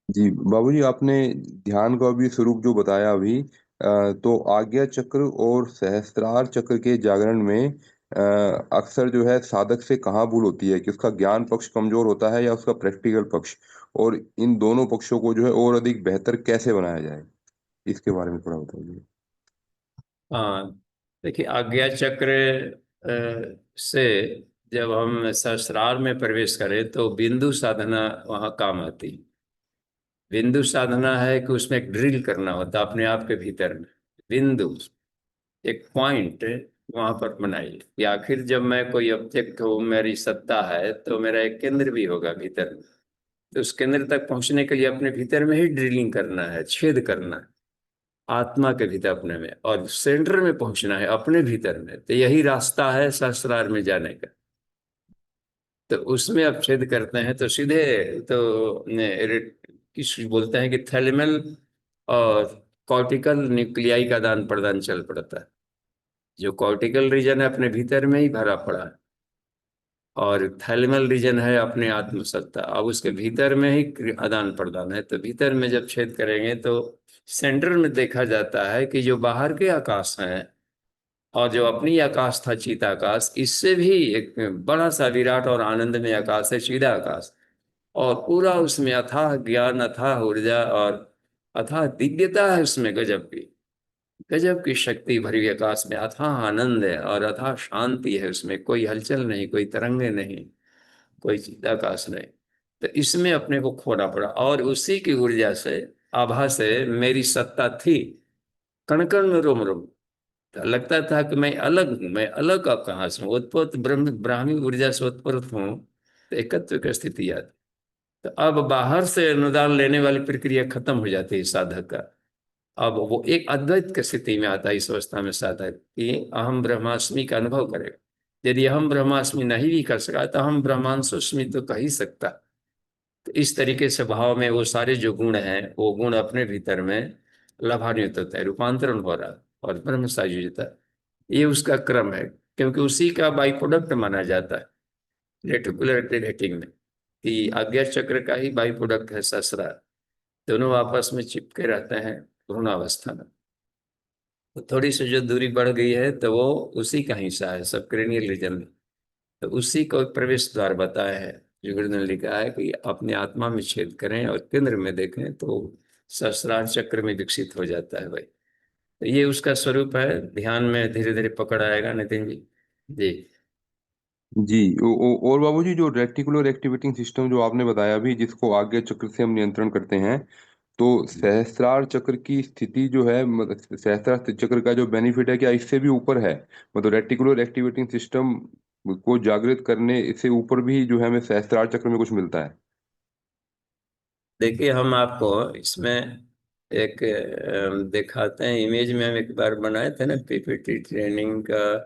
जी बाबूजी, आपने ध्यान का अभी स्वरूप जो बताया अभी, तो आज्ञा चक्र और सहस्त्रार चक्र के जागरण में अक्सर जो है साधक से कहाँ भूल होती है कि उसका ज्ञान पक्ष कमजोर होता है या उसका प्रैक्टिकल पक्ष, और इन दोनों पक्षों को जो है और अधिक बेहतर कैसे बनाया जाए, इसके बारे में थोड़ा बताइए। हाँ, देखिए आज्ञा चक्र से जब हम सहस्रार में प्रवेश करें तो बिंदु साधना वहाँ काम आती। बिंदु साधना है कि उसमें एक ड्रिल करना होता है अपने आप के भीतर में। बिंदु, एक पॉइंट वहां पर बनाइए कि आखिर जब मैं कोई ऑब्जेक्ट हूँ, मेरी सत्ता है, तो मेरा एक केंद्र भी होगा भीतर में। तो उस केंद्र तक पहुंचने के लिए अपने भीतर में ही ड्रिलिंग करना है, छेद करना है आत्मा के भीतर अपने में, और सेंटर में पहुंचना है अपने भीतर में। तो यही रास्ता है सहस्रार में जाने का। तो उसमें अब छेद करते हैं तो सीधे तो किस बोलते हैं कि थैलेमल और कॉर्टिकल न्यूक्लियाई का आदान प्रदान चल पड़ता है। जो कॉर्टिकल रीजन है अपने भीतर में ही भरा पड़ा है, और थैलेमल रीजन है अपने आत्मसत्ता। अब उसके भीतर में ही आदान प्रदान है। तो भीतर में जब छेद करेंगे तो सेंटर में देखा जाता है कि जो बाहर के आकाश हैं और जो अपनी आकाश था चिताकाश, इससे भी एक बड़ा सा विराट और आनंदमय आकाश है चिदाकाश। और पूरा उसमें अथाह ज्ञान, अथाह ऊर्जा और अथाह दिव्यता है उसमें, गजब की, गजब की शक्ति भरी हुई आकाश में अथाह आनंद है और अथाह शांति है। उसमें कोई हलचल नहीं, कोई तरंगे नहीं, कोई चिदाकाश नहीं। तो इसमें अपने को खोना पड़ा, और उसी की ऊर्जा से, आभा से मेरी सत्ता थी कण कण में, रोम रोम। तो लगता था कि मैं अलग हूं, मैं अलग अब कहाँ से हूँ, उत्पत्त ब्रह्म ब्राह्मी ऊर्जा से उत्पन्न हूँ। तो एकत्व की स्थिति आती। तो अब बाहर से अनुदान लेने वाली प्रक्रिया खत्म हो जाती है साधक का। अब वो एक अद्वैत की स्थिति में आता है इस अवस्था में साधक, कि अहम ब्रह्मास्मि का अनुभव करेगा। यदि हम ब्रह्मास्मि नहीं भी कर सका तो हम ब्रह्मांशोस्मि तो कह ही सकता। तो इस तरीके से भाव में वो सारे जो गुण हैं, वो गुण अपने भीतर में लाभान्वित होता है, रूपांतरण हो रहा है और ब्रह्म सायुज्यता। ये उसका क्रम है, क्योंकि उसी का बाई प्रोडक्ट माना जाता है रेटिकुलर रेटिंग में, कि आज्ञा चक्र का ही बाई प्रोडक्ट है ससरा। दोनों आपस में चिपके रहते हैं भ्रूणावस्था में। तो थोड़ी सी जो दूरी बढ़ गई है तो वो उसी का हिस्सा है, सब क्रेनियल रीजन में। तो उसी को एक प्रवेश द्वार बताया है, जो गुरु ने लिखा है कि अपने आत्मा में छेद करें और केंद्र में देखें तो सहस्रार चक्र में विकसित हो जाता है भाई। तो ये उसका स्वरूप है। ध्यान में धीरे धीरे पकड़ आएगा नितिन जी। जी। जी और बाबूजी, जो रेटिकुलर एक्टिवेटिंग सिस्टम जो आपने बताया अभी, जिसको आज्ञा चक्र से हम नियंत्रण करते हैं, तो सहस्त्रार चक्र की स्थिति जो है, मतलब सहस्त्रार चक्र का जो बेनिफिट है, क्या इससे भी ऊपर है? मतलब रेटिकुलर एक्टिवेटिंग सिस्टम को जागृत करने से ऊपर भी जो है हमें सहस्त्रार चक्र में कुछ मिलता है? देखिए हम आपको इसमें एक दिखाते हैं इमेज में। हम एक बार बनाए थे ना पीपीटी ट्रेनिंग का,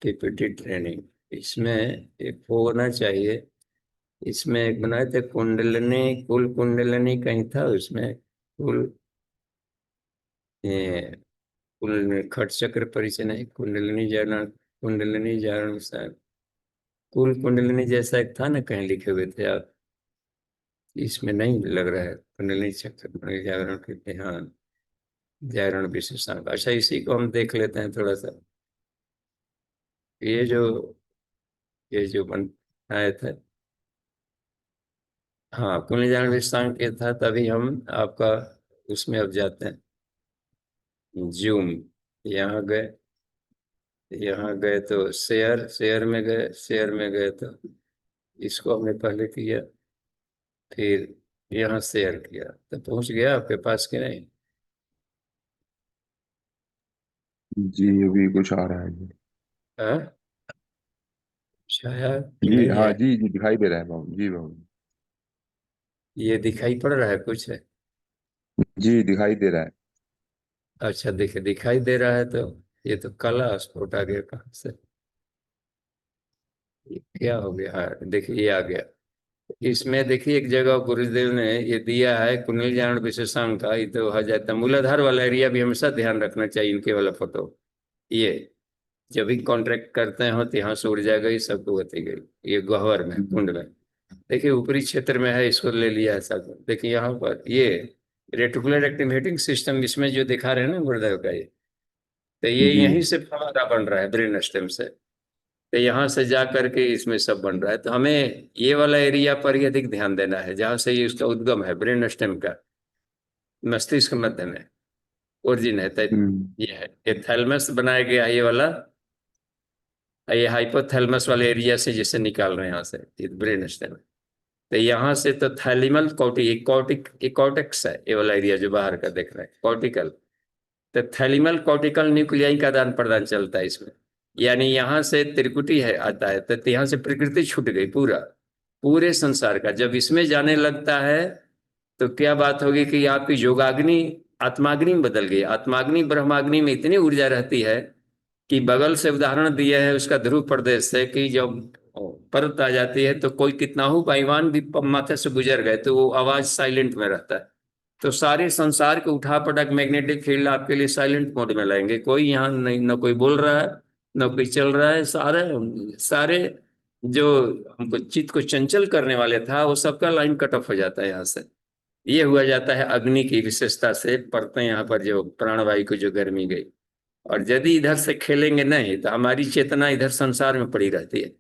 केपीटी ट्रेनिंग, इसमें एक होना चाहिए। इसमें एक बनाए थे कुंडलिनी, कुल कुंडलिनी कहीं था उसमें, कुल ये कुल खट चक्र परिचय नहीं, कुंडलिनी जागरण, कुंडलिनी जागरण शायद, कुल कुंडलिनी जैसा एक था ना, कहीं लिखे हुए थे आप। इसमें नहीं लग रहा है कुंडलिनी चक्र, कुंडलिनी जागरण के ध्यान, जागरण विशेषांक। अच्छा, इसी को हम देख लेते हैं थोड़ा सा। ये जो ये जो बन आया था, हाँ कुंडली जागरण विशेषांक ये था, तभी हम आपका उसमें अब जाते हैं। जूम, यहाँ गए, यहाँ गए तो शेयर, शेयर में गए, शेयर में गए तो इसको हमने पहले किया, फिर यहाँ शेयर किया तो पहुंच गया आपके पास कि नहीं? जी अभी कुछ आ रहा है जी। हाँ, छाया कि जी नहीं हाँ है? जी जी दिखाई दे रहा है बाबू जी, बाबू ये दिखाई पड़ रहा है कुछ है? जी दिखाई दे रहा है। अच्छा, दिखाई दे रहा है तो ये तो कला स्फोट आ गया कहाँ से? ये क्या हो गया? हाँ देखिए, ये आ गया। इसमें देखिए एक जगह गुरुदेव ने ये दिया है कुंडली जागरण विशेषांक का, ये तो हो जाता है मूलाधार वाला एरिया भी हमेशा ध्यान रखना चाहिए इनके वाला फोटो। ये जब भी कॉन्ट्रैक्ट करते हो तो यहाँ से उड़ जाएगा, ये सबको होती गई। ये गह्वर में, कुंड में देखिए ऊपरी क्षेत्र में है, इसको ले लिया है सब। देखिए यहाँ पर ये रेटिकुलर एक्टिवेटिंग सिस्टम इसमें जो दिखा रहे हैं ना गुरुदेव का, ये तो ये जी यहीं से फड़ा बन रहा है ब्रेन स्टेम से, तो यहाँ से जा करके इसमें सब बन रहा है। तो हमें ये वाला एरिया पर ही अधिक ध्यान देना है, जहाँ से ये उसका उद्गम है ब्रेन स्टेम का, मस्तिष्क मध्य में ओरिजिन है। तो हम्म ये है, ये थैलमस बनाया गया है ये वाला, ये हाइपोथैलेमस वाले एरिया से जिसे निकाल रहे हैं यहाँ से, ये ब्रेन स्टेम है। तो यहाँ से तो थैलिमल कॉर्टिक्स है ये वाला एरिया जो बाहर का देख रहे हैं, कॉर्टिकल। तो थैलिमल कॉर्टिकल न्यूक्लियाई का आदान प्रदान चलता है इसमें। यानी यहाँ से त्रिकुटी है आता है, तो यहाँ से प्रकृति छूट गई पूरा, पूरे संसार का। जब इसमें जाने लगता है तो क्या बात होगी कि आपकी योगाग्नि आत्माग्नि में बदल गई। आत्माग्नि ब्रह्माग्नि में इतनी ऊर्जा रहती है कि बगल से उदाहरण दिया है उसका ध्रुव प्रदेश से, कि जब परत आ जाती है तो कोई कितना हो भाईवान भी माथे से गुजर गए तो वो आवाज साइलेंट में रहता है। तो सारे संसार के उठा पटक मैग्नेटिक फील्ड आपके लिए साइलेंट मोड में लाएंगे, कोई यहाँ नहीं, न कोई बोल रहा है न कोई चल रहा है। सारे सारे जो हमको चित्त को चंचल करने वाले था वो सबका लाइन कट ऑफ हो जाता है यहाँ से। ये हुआ जाता है अग्नि की विशेषता से, पड़ते यहाँ पर जो प्राणवायु को जो गर्मी गई। और यदि इधर से खेलेंगे नहीं तो हमारी चेतना इधर संसार में पड़ी रहती है,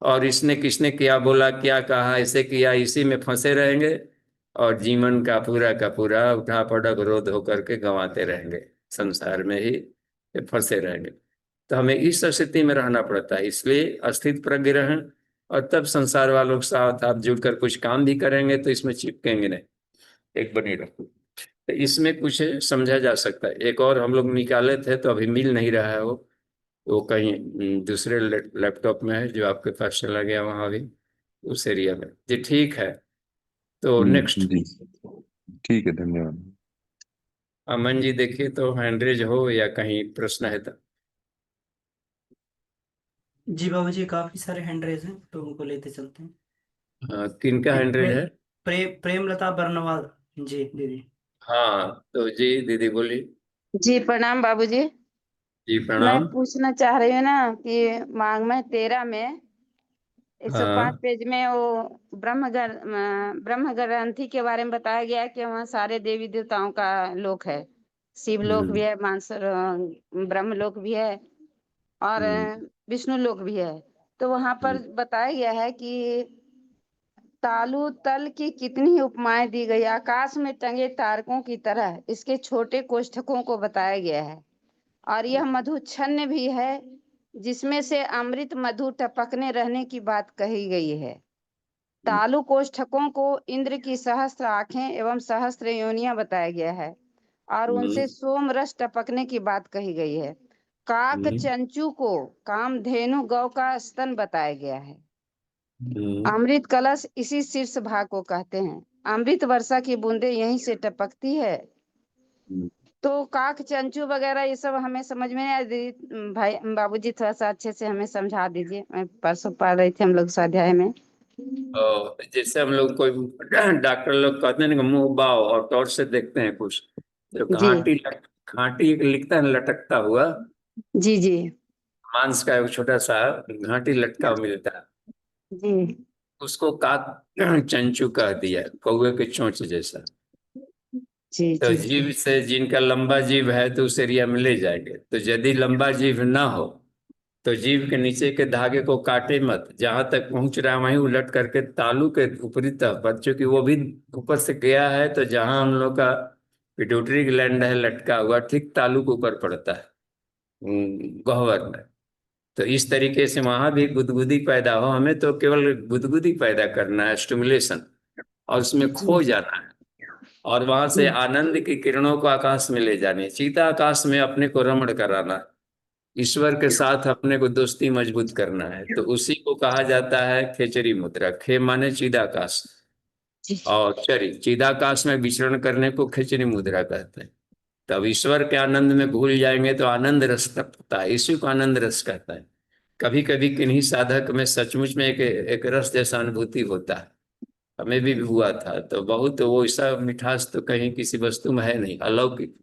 और इसने किसने क्या बोला क्या कहा ऐसे किया, इसी में फंसे रहेंगे, और जीवन का पूरा उठा पटक रोध होकर के गंवाते रहेंगे, संसार में ही फंसे रहेंगे। तो हमें इस स्थिति में रहना पड़ता है, इसलिए अस्थित प्रज्ञ रहें। और तब संसार वालों के साथ आप जुड़कर कुछ काम भी करेंगे तो इसमें चिपकेंगे नहीं, एक बनी रहो। तो इसमें कुछ समझा जा सकता है। एक और हम लोग निकाले थे तो अभी मिल नहीं रहा है वो कहीं दूसरे लैपटॉप में है जो आपके पास चला गया वहां भी, उस एरिया में जी। ठीक है, तो नेक्स्ट जी ठीक है, धन्यवाद। अमन जी, देखिए तो हैंडरेज हो या कहीं प्रश्न है तो। जी बाबूजी, काफी सारे हैंड रेज हैं तो उनको लेते चलते हैं। किनका हैंडरेज है? प्रेमलता बर्नवाल जी दीदी। हाँ तो जी दीदी बोली। जी प्रणाम बाबूजी। जी मैं प्रणाम। पूछना चाह रही हूँ ना कि मांग में 13 में 105 हाँ। पेज में वो ब्रह्म ग्रंथि के बारे में बताया गया है कि वहाँ सारे देवी देवताओं का लोक है। शिव लोक भी हम्म। है, ब्रह्म लोक भी है, और हम्म। विष्णु लोक भी है। तो वहां पर बताया गया है कि तालु तल की कितनी उपमाएं दी गई। आकाश में टंगे तारकों की तरह इसके छोटे कोष्ठकों को बताया गया है। और यह मधु छन्न भी है जिसमें से अमृत मधु टपकने रहने की बात कही गई है। तालु कोष्ठकों को इंद्र की सहस्त्र आंखें एवं सहस्त्र योनियां बताया गया है, और उनसे सोम रस टपकने की बात कही गई है। काक चंचू को कामधेनु गौ का स्तन बताया गया है। अमृत कलश इसी शीर्ष भाग को कहते हैं। अमृत वर्षा की बूंदें यहीं से टपकती है। तो काक चंचू वगैरह ये सब हमें समझ में नहीं आया दीदी। भाई बाबूजी थोड़ा सा अच्छे से हमें समझा दीजिए। मैं परसों पढ़ रही थी हम लोग स्वाध्याय में। और जैसे हम लोग कोई डॉक्टर लोग कहते हैं ना कि मुंह बाव और टॉर्च से देखते हैं कुछ, जो जी घाटी एक लिखता है ना, लटकता हुआ जी जी मांस का एक छोटा सा घाटी लटका हुआ मिलता है, जी उसको काक चंचू कह दिया, कौवे के चोंच जैसा। जी तो जी जीभ से, जिनका लंबा जीभ है तो उस एरिया में ले जाएंगे। तो यदि लंबा जीभ ना हो तो जीभ के नीचे के धागे को काटे मत, जहां तक पहुंच रहा है वहीं उलट करके तालू के ऊपरी तरफ पर, चूंकि वो भी ऊपर से गया है, तो जहां हम लोग का पिट्यूटरी ग्लैंड है लटका हुआ, ठीक तालू के ऊपर पड़ता है गह्वर में। तो इस तरीके से वहां भी गुदगुदी पैदा हो, हमें तो केवल गुदगुदी पैदा करना है, स्टिमुलेशन, और उसमें जी खो जाना है, और वहां से आनंद की किरणों को आकाश में ले जानी है, सीधा आकाश में अपने को रमण कराना है, ईश्वर के साथ अपने को दोस्ती मजबूत करना है। तो उसी को कहा जाता है खेचरी मुद्रा। खे माने चिदाकाश, जी और चरी चिदाकाश में विचरण करने को खेचरी मुद्रा कहते हैं। तब ईश्वर के आनंद में भूल जाएंगे तो आनंद रस तपता है, इसी को आनंद रस कहता है। कभी कभी किन्हीं साधक में सचमुच में एक रस जैसा अनुभूति होता है, हमें भी हुआ था। तो बहुत वो ऐसा मिठास तो कहीं किसी वस्तु में है नहीं, अलौकिक,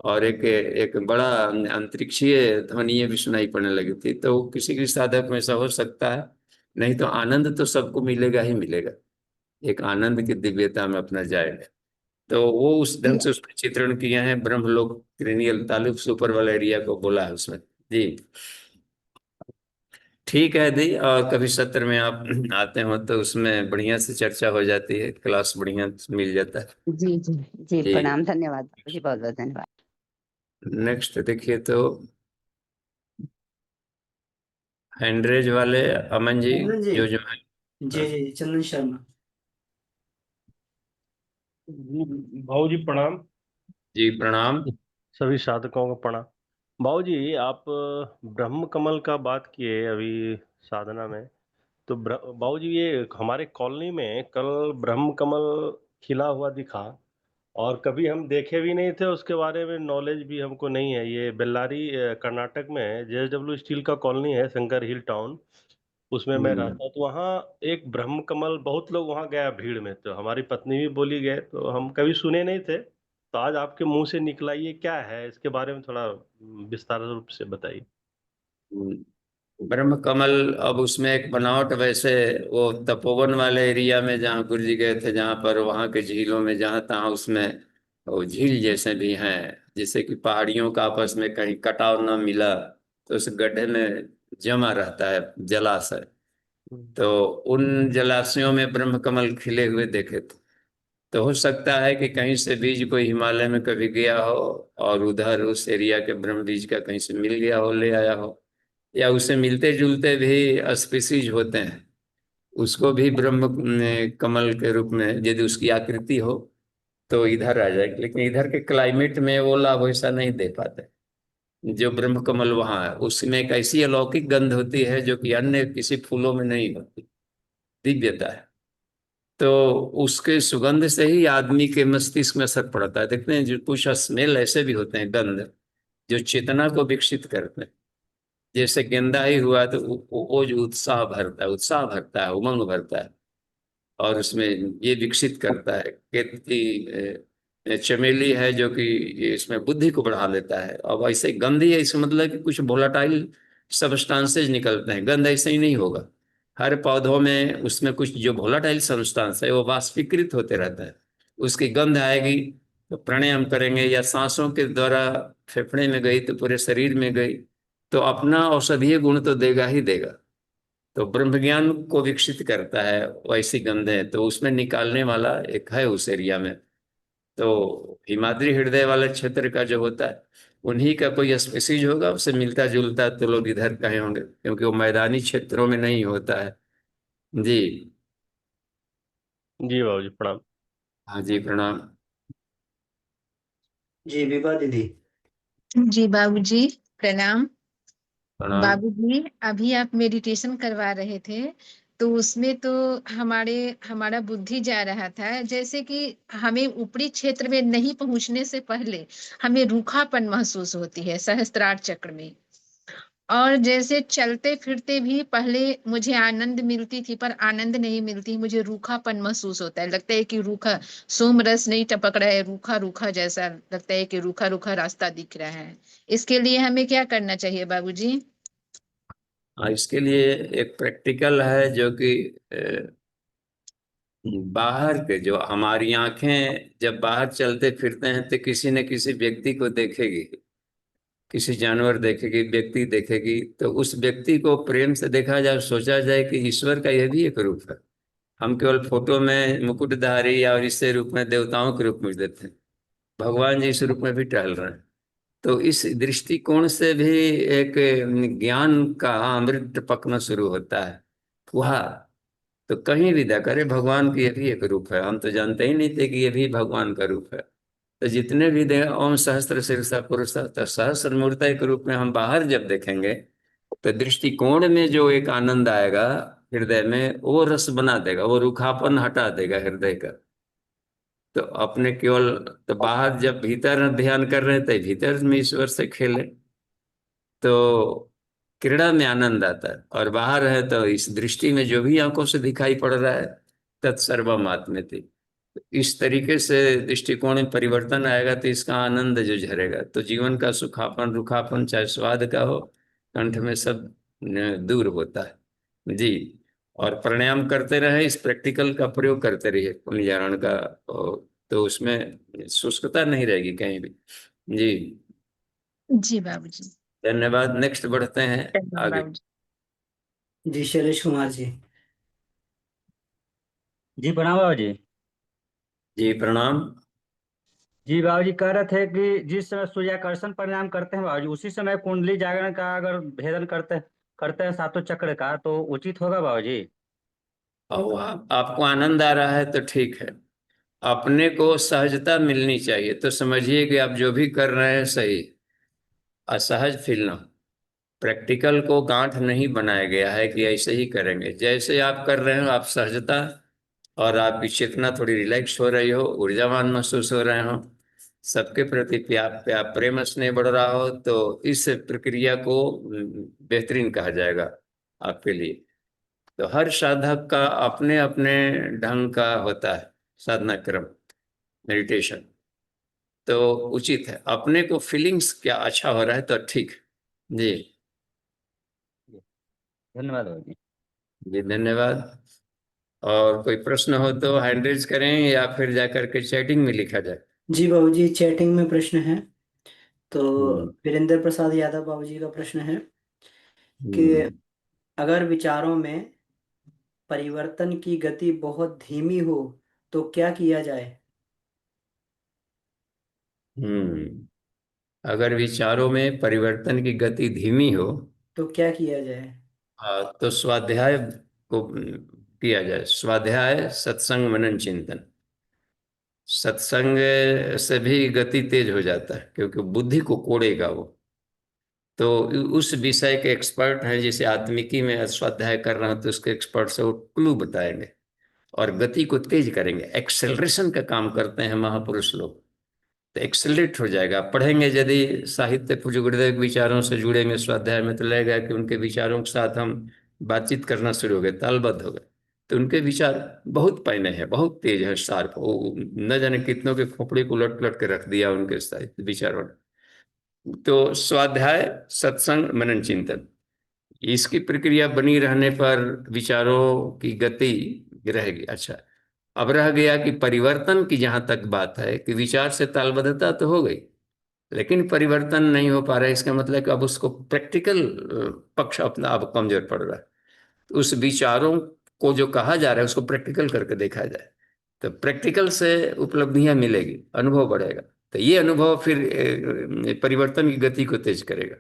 और एक एक बड़ा अंतरिक्षीय ध्वनि ये भी सुनाई पड़ने लगी थी। तो किसी किसी साधक में ऐसा हो सकता है, नहीं तो आनंद तो सबको मिलेगा ही मिलेगा, एक आनंद की दिव्यता में अपना जाएगा। तो वो उस ढंग से उसमें चित्रण किए हैं, ब्रह्मलोक क्रिनियल तालुक से ऊपर वाला एरिया को बोला है उसमें। जी ठीक है दी, और कभी सत्र में आप आते हो तो उसमें बढ़िया से चर्चा हो जाती है, क्लास बढ़िया मिल जाता है। जी जी जी जी प्रणाम, धन्यवाद बाबूजी, बहुत बहुत धन्यवाद। नेक्स्ट देखिए तो हैंडरेज वाले अमन जी, चंदन जी, जो है। जी जी चंदन शर्मा। भाऊ जी प्रणाम। जी प्रणाम। सभी साधकों को प्रणाम। भाऊ जी आप ब्रह्म कमल का बात किए अभी साधना में, तो भाऊ जी ये हमारे कॉलोनी में कल ब्रह्म कमल खिला हुआ दिखा, और कभी हम देखे भी नहीं थे, उसके बारे में नॉलेज भी हमको नहीं है। ये बेल्लारी कर्नाटक में JSW स्टील का कॉलोनी है, शंकर हिल टाउन, उसमें मैं रहता हूँ। तो वहाँ एक ब्रह्म कमल, बहुत लोग वहाँ गया भीड़ में, तो हमारी पत्नी भी बोली गए, तो हम कभी सुने नहीं थे, तो आज आपके मुंह से निकला, ये क्या है, इसके बारे में थोड़ा विस्तार रूप से बताइए। ब्रह्म कमल, अब उसमें एक बनावट वैसे, वो तपोवन वाले एरिया में जहाँ गुरु जी गए थे, जहाँ पर वहाँ के झीलों में जहाँ तहाँ उसमें वो झील जैसे भी हैं, जैसे कि पहाड़ियों का आपस में कहीं कटाव न मिला तो उस गड्ढे में जमा रहता है जलाशय। तो उन जलाशयों में ब्रह्म कमल खिले हुए देखे थे। तो हो सकता है कि कहीं से बीज कोई हिमालय में कभी गया हो और उधर उस एरिया के ब्रह्म बीज का कहीं से मिल गया हो, ले आया हो, या उससे मिलते जुलते भी स्पीसीज होते हैं, उसको भी ब्रह्म कमल के रूप में यदि उसकी आकृति हो तो इधर आ जाएगी। लेकिन इधर के क्लाइमेट में वो लाभ वैसा नहीं दे पाते। जो ब्रह्म कमल वहाँ है उसमें एक ऐसी अलौकिक गंध होती है जो कि अन्य किसी फूलों में नहीं होती, दिव्यता है। तो उसके सुगंध से ही आदमी के मस्तिष्क में असर पड़ता है। देखते हैं जो कुछ स्मेल ऐसे भी होते हैं, गंध, जो चेतना को विकसित करते हैं। जैसे गेंदा ही हुआ तो वो जो उत्साह भरता है, उत्साह भरता है, उमंग भरता है, और उसमें ये विकसित करता है। केतकी चमेली है जो कि इसमें बुद्धि को बढ़ा देता है। अब ऐसे गंध ही है, इसका मतलब कि कुछ वोलाटाइल सबस्टांसेज निकलते हैं, गंध ऐसे ही नहीं होगा। हर पौधों में उसमें कुछ जो वोलाटाइल सबस्टांस है वो वाष्पीकृत होते रहता है, उसकी गंध आएगी तो प्राणायाम करेंगे, या सांसों के द्वारा फेफड़े में गई तो पूरे शरीर में गई, तो अपना औषधीय गुण तो देगा ही देगा। तो ब्रह्म ज्ञान को विकसित करता है वैसी गंधें, तो उसमें निकालने वाला एक है उस एरिया में। तो हिमाद्री हृदय वाले क्षेत्र का जो होता है, उन्हीं का कोई स्पीसीज होगा, उससे मिलता जुलता तो लोग इधर कहे होंगे, क्योंकि वो मैदानी क्षेत्रों में नहीं होता है। जी जी भाऊ जी प्रणाम। हाँ जी प्रणाम। जी विभा दीदी। जी बाबूजी प्रणाम। प्रणाम। बाबूजी अभी आप मेडिटेशन करवा रहे थे, तो उसमें तो हमारा बुद्धि जा रहा था, जैसे कि हमें ऊपरी क्षेत्र में नहीं पहुंचने से पहले हमें रूखापन महसूस होती है सहस्त्रार चक्र में। और जैसे चलते फिरते भी पहले मुझे आनंद मिलती थी, पर आनंद नहीं मिलती, मुझे रूखापन महसूस होता है, लगता है कि रूखा सोम रस नहीं टपक रहा है, रूखा रूखा जैसा लगता है कि रूखा रूखा रास्ता दिख रहा है। इसके लिए हमें क्या करना चाहिए बाबूजी? इसके लिए एक प्रैक्टिकल है जो कि बाहर के, जो हमारी आंखें जब बाहर चलते फिरते हैं तो किसी न किसी व्यक्ति को देखेगी, किसी जानवर देखेगी, व्यक्ति देखेगी, तो उस व्यक्ति को प्रेम से देखा जाए, सोचा जाए कि ईश्वर का यह भी एक रूप है। हम केवल फोटो में मुकुटधारी और इससे रूप में देवताओं के रूप में देते हैं, भगवान जी इस रूप में भी टहल रहे हैं। तो इस दृष्टिकोण से भी एक ज्ञान का अमृत पकना शुरू होता है। वह तो कहीं भी देखा, अरे भगवान की ये भी एक रूप है, हम तो जानते ही नहीं थे कि ये भी भगवान का रूप है। तो जितने भी दे ओम सहस्त्र शीर्षा पुरुष, तो सहस्त्र मूर्ति के रूप में हम बाहर जब देखेंगे तो दृष्टिकोण में जो एक आनंद आएगा हृदय में, वो रस बना देगा, वो रूखापन हटा देगा हृदय का। तो अपने केवल, तो बाहर जब भीतर ध्यान कर रहे हैं तो भीतर में ईश्वर से खेले तो क्रीड़ा में आनंद आता है, और बाहर है तो इस दृष्टि में जो भी आंखों से दिखाई पड़ रहा है तत्सर्वम आत्मेति। इस तरीके से दृष्टिकोण में परिवर्तन आएगा तो इसका आनंद जो झरेगा, तो जीवन का सुखापन रुखापन चाहे स्वाद का हो, कंठ में सब दूर होता है जी। और प्राणायाम करते रहे, इस प्रैक्टिकल का प्रयोग करते रहिए पुण्यजारण का, तो उसमें शुष्कता नहीं रहेगी कहीं भी जी। जी बाबूजी। धन्यवाद। नेक्स्ट बढ़ते हैं धन्यवाद आगे। बाबूजी। जी शैलेश कुमार जी। जी प्रणाम बाबू जी। जी प्रणाम। जी बाबू जी कह रहे थे कि जिस समय सूर्याकर्षण प्राणायाम करते हैं बाबू जी, उसी समय कुंडली जागरण का अगर भेदन करते करते हैं सातों चक्र का, तो उचित होगा बाबू जी? और आपको आनंद आ रहा है तो ठीक है, अपने को सहजता मिलनी चाहिए, तो समझिए कि आप जो भी कर रहे हैं सही, असहज फील ना हो। प्रैक्टिकल को गांठ नहीं बनाया गया है कि ऐसे ही करेंगे, जैसे आप कर रहे हो आप सहजता, और आपकी चेतना थोड़ी रिलैक्स हो रही हो, ऊर्जावान महसूस हो रहे हो, सबके प्रति प्यार प्रेम स्नेह बढ़ रहा हो, तो इस प्रक्रिया को बेहतरीन कहा जाएगा आपके लिए। तो हर साधक का अपने अपने ढंग का होता है साधना क्रम, मेडिटेशन। तो उचित है, अपने को फीलिंग्स क्या अच्छा हो रहा है तो ठीक है जी। धन्यवाद बाबू जी। जी धन्यवाद। और कोई प्रश्न हो तो हैंड रेज करें या फिर जाकर के चैटिंग में लिखा जाए। जी बाबूजी, चैटिंग में प्रश्न है। तो हम्म। वीरेंद्र प्रसाद यादव बाबूजी का प्रश्न है कि हम्म। अगर विचारों में परिवर्तन की गति बहुत धीमी हो तो क्या किया जाए? हम्म। अगर विचारों में परिवर्तन की गति धीमी हो, तो क्या किया जाए? तो स्वाध्याय को किया जाए, स्वाध्याय सत्संग मनन चिंतन। सत्संग से भी गति तेज हो जाता है क्योंकि बुद्धि को कोड़ेगा वो। तो उस विषय के एक्सपर्ट हैं, जैसे आत्मिकी में स्वाध्याय कर रहे हैं तो उसके एक्सपर्ट से वो क्लू बताएंगे और गति को तेज करेंगे। एक्सेलरेशन का काम करते हैं महापुरुष लोग, तो एक्सेलरेट हो जाएगा। पढ़ेंगे यदि साहित्य पूज्य गुरुदेव के विचारों से जुड़ेंगे स्वाध्याय में, तो लगेगा कि उनके विचारों के साथ हम बातचीत करना शुरू हो गए, तालबद्ध हो गए। तो उनके विचार बहुत पैने हैं, बहुत तेज है, शार्प। वो न जाने कितनों के खोपड़ी को उलट पलट के रख दिया उनके साहित्य विचारों ने। तो स्वाध्याय सत्संग मनन चिंतन, इसकी प्रक्रिया बनी रहने पर विचारों की गति रहेगी। अच्छा, अब रह गया कि परिवर्तन की जहां तक बात है कि विचार से तालबद्धता तो हो गई लेकिन परिवर्तन नहीं हो पा रहा है, इसका मतलब कि अब उसको प्रैक्टिकल पक्ष अपना अब कमजोर पड़ रहा है। तो उस विचारों को जो कहा जा रहा है उसको प्रैक्टिकल करके देखा जाए, तो प्रैक्टिकल से उपलब्धियां मिलेगी, अनुभव बढ़ेगा। तो ये अनुभव फिर परिवर्तन की गति को तेज करेगा।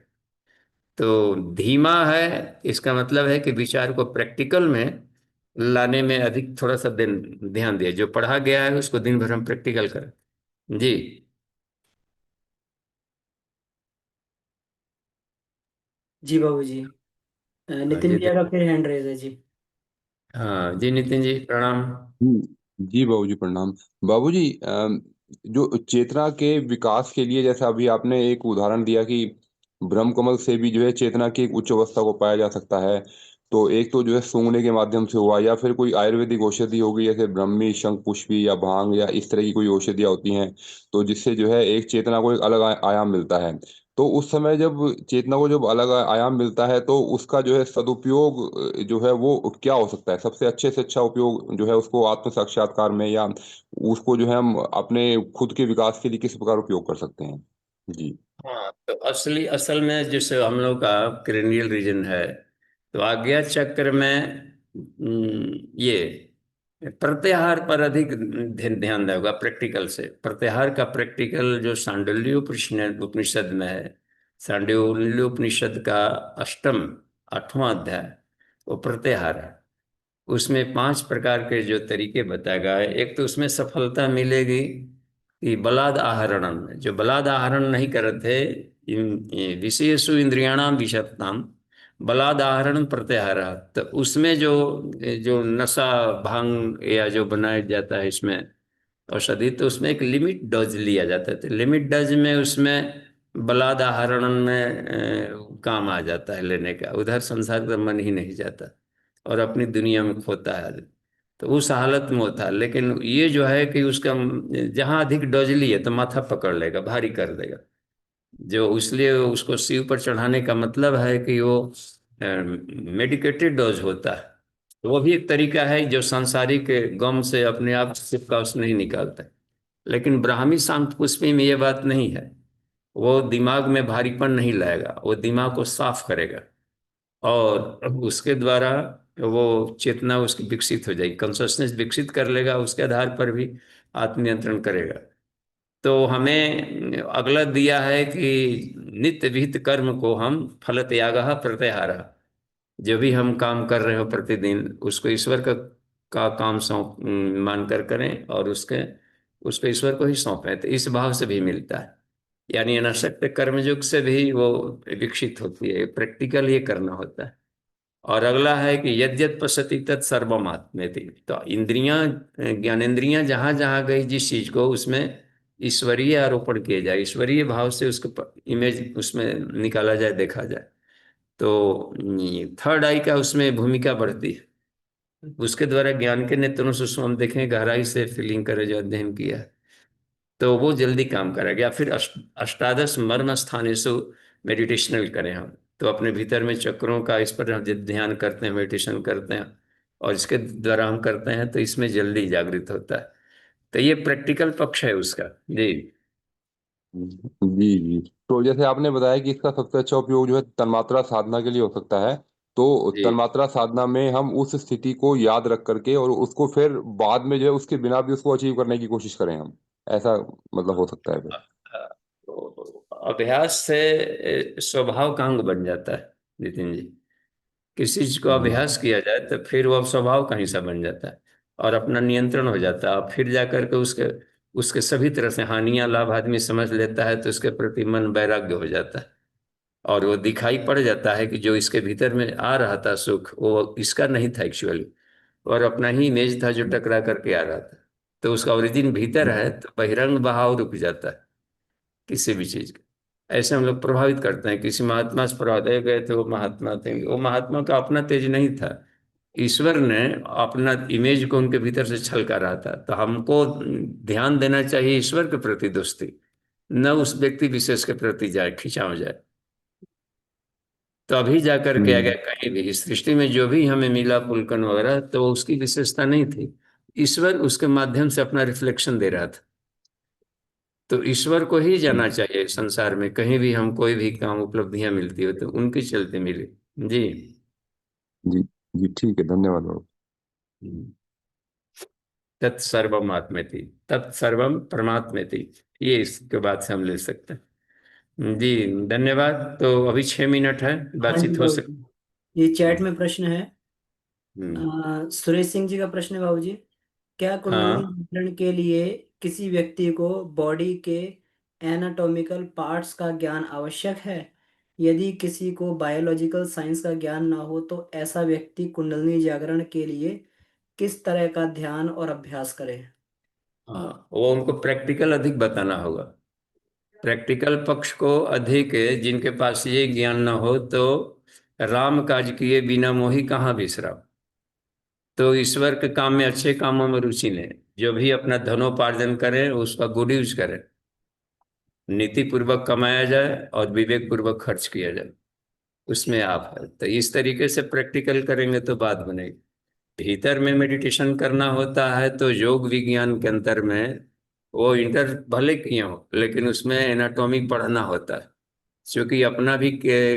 तो धीमा है, इसका मतलब है कि विचार को प्रैक्टिकल में लाने में अधिक थोड़ा सा दिन ध्यान दिया, जो पढ़ा गया है उसको दिन भर हम प्रैक्टिकल करें जी। जी बाबूजी। हाँ नितिन जी भैया का फिर हैंड रेज है जी। हाँ जी, नितिन जी प्रणाम। जी बाबूजी प्रणाम। बाबूजी जो चेतना के विकास के लिए जैसा अभी आपने एक उदाहरण दिया कि ब्रह्म कमल से भी जो है चेतना की एक उच्च अवस्था को पाया जा सकता है। तो एक तो जो है सूंघने के माध्यम से हुआ या फिर कोई आयुर्वेदिक औषधि हो गई जैसे ब्रह्मी, शंखपुष्पी या भांग या इस तरह की कोई औषधियाँ होती हैं, तो जिससे जो है एक चेतना को एक अलग आयाम मिलता है। तो उस समय जब चेतना को जब अलग आयाम मिलता है तो उसका जो है सदुपयोग जो है वो क्या हो सकता है? सबसे अच्छे से अच्छा उपयोग जो है उसको आत्म साक्षात्कार में या उसको जो है हम अपने खुद के विकास के लिए किस प्रकार उपयोग कर सकते हैं? जी। हाँ, तो असल में जैसे हम लोग का क्रेनियल रीजन है, तो आज्ञा चक्र में ये प्रत्याहार पर अधिक ध्यान देगा। प्रैक्टिकल से प्रत्याहार का प्रैक्टिकल जो सांडल्य उपनिषद में है, सांडल्य उपनिषद का अष्टम 8वां अध्याय वो प्रत्याहार है। उसमें 5 प्रकार के जो तरीके बताए गए, एक तो उसमें सफलता मिलेगी कि बलाद आहरण में जो बलाद आहरण नहीं कर थे, विशेषु इंद्रियाणाम विषयताम बलाद आहरण प्रत्याहार, तो उसमें जो जो नशा भांग या जो बनाया जाता है इसमें औषधि, तो उसमें एक लिमिट डोज लिया जाता है। तो लिमिट डोज में उसमें बलाद आहरण में काम आ जाता है लेने का, उधर संसार का मन ही नहीं जाता और अपनी दुनिया में खोता है आदमी। तो उस हालत में होता है। लेकिन ये जो है कि उसका जहाँ अधिक डोज लिए तो माथा पकड़ लेगा, भारी कर देगा। जो इसलिए उसको शिव पर चढ़ाने का मतलब है कि वो मेडिकेटेड डोज होता है। तो वो भी एक तरीका है जो सांसारिक गम से अपने आप चिपका उस नहीं निकालता। लेकिन ब्राह्मी शांत पुष्पी में ये बात नहीं है। वो दिमाग में भारीपन नहीं लाएगा, वो दिमाग को साफ करेगा और उसके द्वारा वो चेतना उसकी विकसित हो जाएगी, कॉन्शसनेस विकसित कर लेगा, उसके आधार पर भी आत्मनियंत्रण करेगा। तो हमें अगला दिया है कि नित्य विहित कर्म को हम फल त्यागः प्रत्याहारः, जो भी हम काम कर रहे हो प्रतिदिन उसको ईश्वर का काम सौंप मानकर करें और उसको ईश्वर को ही सौंपें, तो इस भाव से भी मिलता है। यानी अनासक्त कर्मयोग से भी वो विकसित होती है, प्रैक्टिकल ये करना होता है। और अगला है कि यद्यत पश्यति तत् सर्वम आत्मेति, तो इंद्रियां ज्ञानेंद्रियां जहां जहां गई जिस चीज को उसमें ईश्वरीय आरोपण किया जाए, ईश्वरीय भाव से उसको इमेज उसमें निकाला जाए, देखा जाए, तो थर्ड आई का उसमें भूमिका बढ़ती है। उसके द्वारा ज्ञान के नेत्रों से उसको हम देखें, गहराई से फीलिंग करें, जो अध्ययन किया है, तो वो जल्दी काम करेगा। या फिर अष्टादश मर्म स्थानेषु मेडिटेशनल करें हम, तो अपने भीतर में चक्रों का इस पर हम जब ध्यान करते हैं, मेडिटेशन करते हैं और इसके द्वारा हम करते हैं, तो इसमें जल्दी जागृत होता है। तो ये प्रैक्टिकल पक्ष है उसका। जी जी, जी। तो जैसे आपने बताया कि इसका सबसे अच्छा उपयोग जो है तन्मात्रा साधना के लिए हो सकता है। तो जी। तन्मात्रा साधना में हम उस स्थिति को याद रख कर के और उसको फिर बाद में जो है उसके बिना भी उसको अचीव करने की कोशिश करें हम। ऐसा मतलब हो सकता है फिर? तो अभ्यास से स्वभाव का अंग बन जाता है नितिन जी। किसी चीज को जी, अभ्यास किया जाए तो फिर वो अब स्वभाव का हिस्सा बन जाता है और अपना नियंत्रण हो जाता है। और फिर जाकर के उसके उसके सभी तरह से हानियां लाभ आदमी समझ लेता है, तो उसके प्रति मन वैराग्य हो जाता है और वो दिखाई पड़ जाता है कि जो इसके भीतर में आ रहा था सुख, वो इसका नहीं था एक्चुअली, और अपना ही इमेज था जो टकरा करके आ रहा था। तो उसका ओरिजिन भीतर है, तो बहिरंग बहाव रुक जाता है किसी भी चीज का। ऐसे हम लोग प्रभावित करते हैं। किसी महात्मा से प्रभावित गए थे, वो महात्मा थे, वो महात्मा का अपना तेज नहीं था, ईश्वर ने अपना इमेज को उनके भीतर से छलका रहा था। तो हमको ध्यान देना चाहिए ईश्वर के प्रति दोस्ती, न उस व्यक्ति विशेष के प्रति जाए खिंचाव जाए। तो अभी जाकर के जी, अगर कहीं भी इस सृष्टि में जो भी हमें मिला पुलकन वगैरह, तो वो उसकी विशेषता नहीं थी, ईश्वर उसके माध्यम से अपना रिफ्लेक्शन दे रहा था। तो ईश्वर को ही जाना चाहिए संसार में, कहीं भी हम कोई भी काम उपलब्धियां मिलती हो तो उनके चलते मिले। जी। जी, जी, ठीक है। धन्यवाद बाबू। तत्सर्वम आत्मेति, तत्सर्वम परमात्मेति, ये इसके बाद से हम ले सकते हैं। जी धन्यवाद। तो अभी 6 मिनट है, हाँ जी बातचीत हो सकती। बाबूजी, ये चैट में प्रश्न है। हम्म, सुरेश सिंह जी का प्रश्न है बाबूजी, क्या कुंडली हाँ। जागरण के लिए किसी व्यक्ति को बॉडी के एनाटॉमिकल पार्ट्स का ज्ञान आवश्यक है, यदि किसी को बायोलॉजिकल साइंस का ज्ञान ना हो तो ऐसा व्यक्ति कुंडलिनी जागरण के लिए किस तरह का ध्यान और अभ्यास करे? हाँ, वो उनको प्रैक्टिकल अधिक बताना होगा। प्रैक्टिकल पक्ष को अधिक, जिनके पास ये ज्ञान न हो तो राम काज किए बिना मोहि कहाँ विश्राम। तो ईश्वर के काम में, अच्छे कामों में रुचि लें, जो भी अपना धनोपार्जन करें उसका गुड यूज करें, नीति पूर्वक कमाया जाए और विवेक पूर्वक खर्च किया जाए, उसमें आप है। तो इस तरीके से प्रैक्टिकल करेंगे तो बात बनेगी। भीतर में मेडिटेशन करना होता है तो योग विज्ञान के अंतर में वो इंटर भले किए हो, लेकिन उसमें एनाटॉमी पढ़ना होता है, क्योंकि अपना भी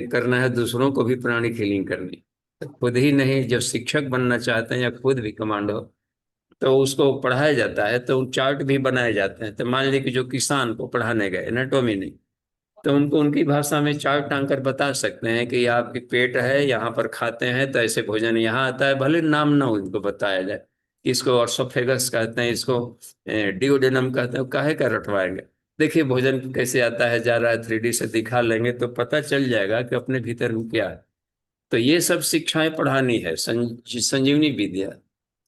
करना है, दूसरों को भी प्राणिक हीलिंग करनी। तो खुद ही नहीं, जो शिक्षक बनना चाहते हैं या खुद भी कमांडो, तो उसको पढ़ाया जाता है, तो चार्ट भी बनाए जाते हैं। तो मान लीजिए कि जो किसान को पढ़ाने गए, एनाटॉमी नहीं, तो उनको उनकी भाषा में चार्ट टांग कर बता सकते हैं कि आपकी पेट है, यहाँ पर खाते हैं तो ऐसे भोजन यहाँ आता है, भले नाम ना उनको बताया जाए। इसको ऑर्थोफेगस कहते हैं, इसको डिओडेनम कहते हैं, काहे का रटवाएंगे। देखिए भोजन कैसे आता है, जा रहा है, 3D से दिखा लेंगे तो पता चल जाएगा कि अपने भीतर में क्या है। तो ये सब शिक्षाएं पढ़ानी है, संजीवनी विद्या।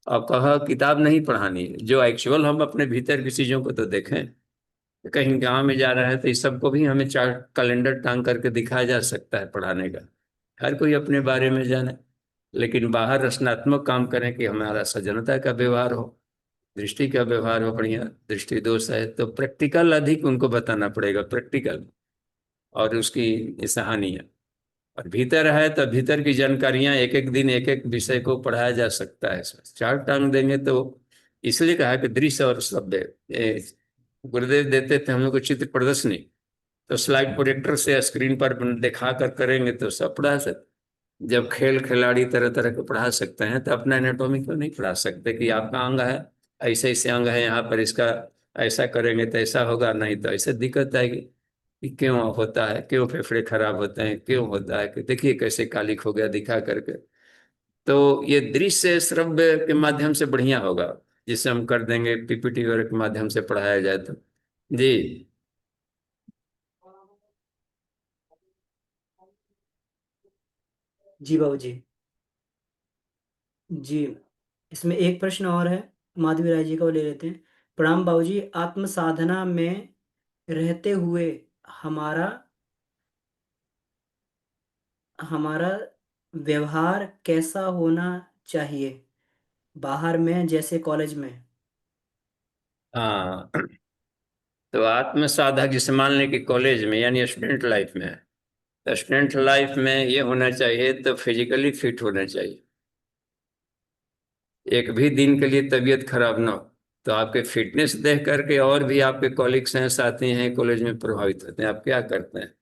अब कहा किताब नहीं पढ़ानी है, जो एक्चुअल हम अपने भीतर की चीजों को तो देखें। कहीं गांव में जा रहा है तो इस सबको भी हमें चार्ट कैलेंडर टांग करके दिखाया जा सकता है पढ़ाने का। हर कोई अपने बारे में जाने, लेकिन बाहर रचनात्मक काम करें कि हमारा सज्जनता का व्यवहार हो, दृष्टि का व्यवहार हो बढ़िया। दृष्टि दोष है तो प्रैक्टिकल अधिक उनको बताना पड़ेगा, प्रैक्टिकल और उसकी सहानियाँ। और भीतर है तो भीतर की जानकारियां, एक एक दिन एक एक विषय को पढ़ाया जा सकता है। चार्ट टांग देंगे तो इसलिए कहा कि दृश्य और शब्द, गुरुदेव देते थे हम लोग को चित्र प्रदर्शनी, तो स्लाइड प्रोजेक्टर से स्क्रीन पर दिखा कर करेंगे तो सब पढ़ा सकते। जब खेल खिलाड़ी तरह तरह के पढ़ा सकते हैं तो अपना एनाटॉमी क्यों नहीं पढ़ा सकते कि आपका अंग है, ऐसे ऐसे अंग है यहाँ पर, इसका ऐसा करेंगे तो ऐसा होगा, नहीं तो ऐसे दिक्कत आएगी कि क्यों होता है, क्यों फेफड़े खराब होते हैं, क्यों होता है, कि देखिए कैसे कालिक हो गया, दिखा करके। तो ये दृश्य श्रव्य के माध्यम से बढ़िया होगा, जिसे हम कर देंगे PPT वगैरह के माध्यम से पढ़ाया जाए तो। जी जी बाबू जी। जी, इसमें एक प्रश्न और है, माधवी राय जी का, वो ले लेते हैं। प्रणाम बाबू जी, आत्म साधना में रहते हुए हमारा हमारा व्यवहार कैसा होना चाहिए, बाहर में जैसे कॉलेज में? हाँ, तो आत्म साधक जिसे मान लें कि कॉलेज में यानी स्टूडेंट लाइफ में है, तो स्टूडेंट लाइफ में ये होना चाहिए तो फिजिकली फिट होना चाहिए। एक भी दिन के लिए तबीयत खराब ना हो, तो आपके फिटनेस देख करके और भी आपके कॉलिग्स हैं, साथी हैं कॉलेज में, प्रभावित होते हैं। आप क्या करते हैं,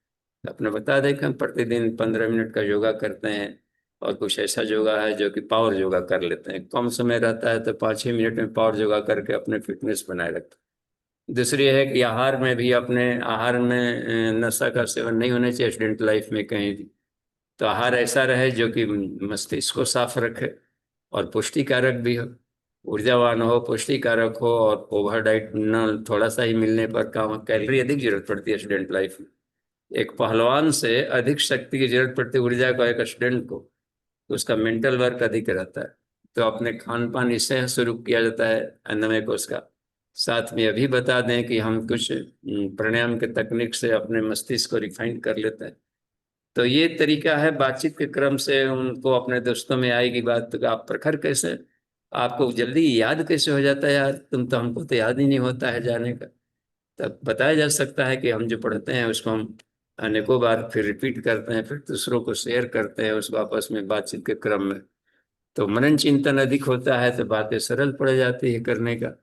अपने बता दें कि हम प्रतिदिन 15 मिनट का योगा करते हैं, और कुछ ऐसा योगा है जो कि पावर योगा कर लेते हैं, कम समय रहता है तो 5-6 मिनट में पावर योगा करके अपने फिटनेस बनाए रखते हैं। दूसरी है कि आहार में भी, अपने आहार में नशा का सेवन नहीं होना चाहिए स्टूडेंट लाइफ में कहीं भी। तो आहार ऐसा रहे जो कि मस्तिष्क को साफ रखे और पुष्टिकारक भी हो, ऊर्जावान हो, पुष्टिकारक हो, और ओवर डाइट न थोड़ा सा ही मिलने पर काम, कैलोरी अधिक जरूरत पड़ती है स्टूडेंट लाइफ में। एक पहलवान से अधिक शक्ति की जरूरत पड़ती है ऊर्जा को एक स्टूडेंट को, तो उसका मेंटल वर्क अधिक रहता है। तो अपने खान पान इससे शुरू किया जाता है अन्नमय कोश का। साथ में अभी बता दें कि हम कुछ प्राणायाम के तकनीक से अपने मस्तिष्क को रिफाइन कर लेते हैं। तो ये तरीका है, बातचीत के क्रम से उनको अपने दोस्तों में आएगी बात, तो आप प्रखर कैसे, आपको जल्दी याद कैसे हो जाता है, यार तुम तो, हमको तो याद ही नहीं होता है जाने का। तब बताया जा सकता है कि हम जो पढ़ते हैं उसको हम अनेकों बार फिर रिपीट करते हैं, फिर दूसरों को शेयर करते हैं उसको आपस में बातचीत के क्रम में। तो मनन चिंतन अधिक होता है तो बातें सरल पड़ जाती है करने का।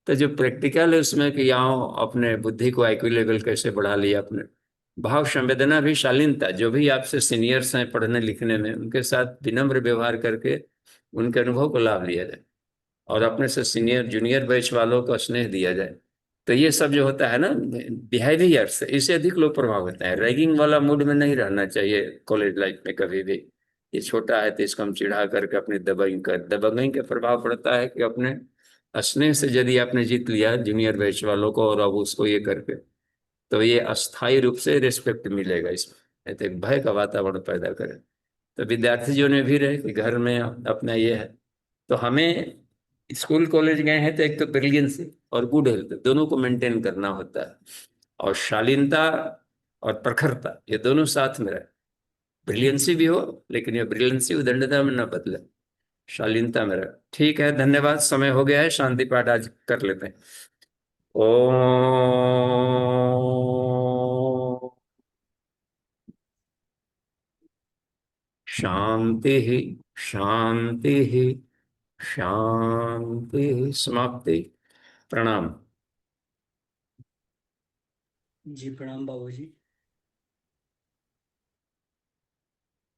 तो जो प्रैक्टिकल है उसमें कि यहाँ अपने बुद्धि को IQ लेवल कैसे बढ़ा लिया, अपने भाव संवेदना भी, शालीनता, जो भी आपसे सीनियर्स हैं पढ़ने लिखने में, उनके साथ विनम्र व्यवहार करके उनके अनुभव को लाभ लिया जाए, और अपने से सीनियर जूनियर बैच वालों को स्नेह दिया जाए। तो ये सब जो होता है ना बिहेवियर से, इससे अधिक लोग प्रभाव होता है। रैगिंग वाला मूड में नहीं रहना चाहिए कॉलेज लाइफ में कभी भी। ये छोटा है तो इसको हम चिढ़ा करके अपने दबंगई का प्रभाव पड़ता है कि अपने स्नेह से यदि आपने जीत लिया जूनियर बैच वालों को और अब उसको ये करके, तो ये अस्थायी रूप से रिस्पेक्ट मिलेगा इसमें। नहीं तो एक भय का वातावरण पैदा करें। तो विद्यार्थी जीवन में भी रहे कि घर में अपना ये है। तो हमें स्कूल कॉलेज गए हैं तो एक तो ब्रिलियंस और गुड हेल्थ दोनों को मेंटेन करना होता है, और शालीनता और प्रखरता ये दोनों साथ में रहे। ब्रिलियंसी भी हो लेकिन ये ब्रिलियंसी उदंडता में न बदले, शालीनता में रहे। ठीक है, धन्यवाद। समय हो गया है, शांति पाठ आज कर लेते हैं। ओम शांति ही शांति ही शांति। समाप्ति। प्रणाम। जी प्रणाम बाबूजी।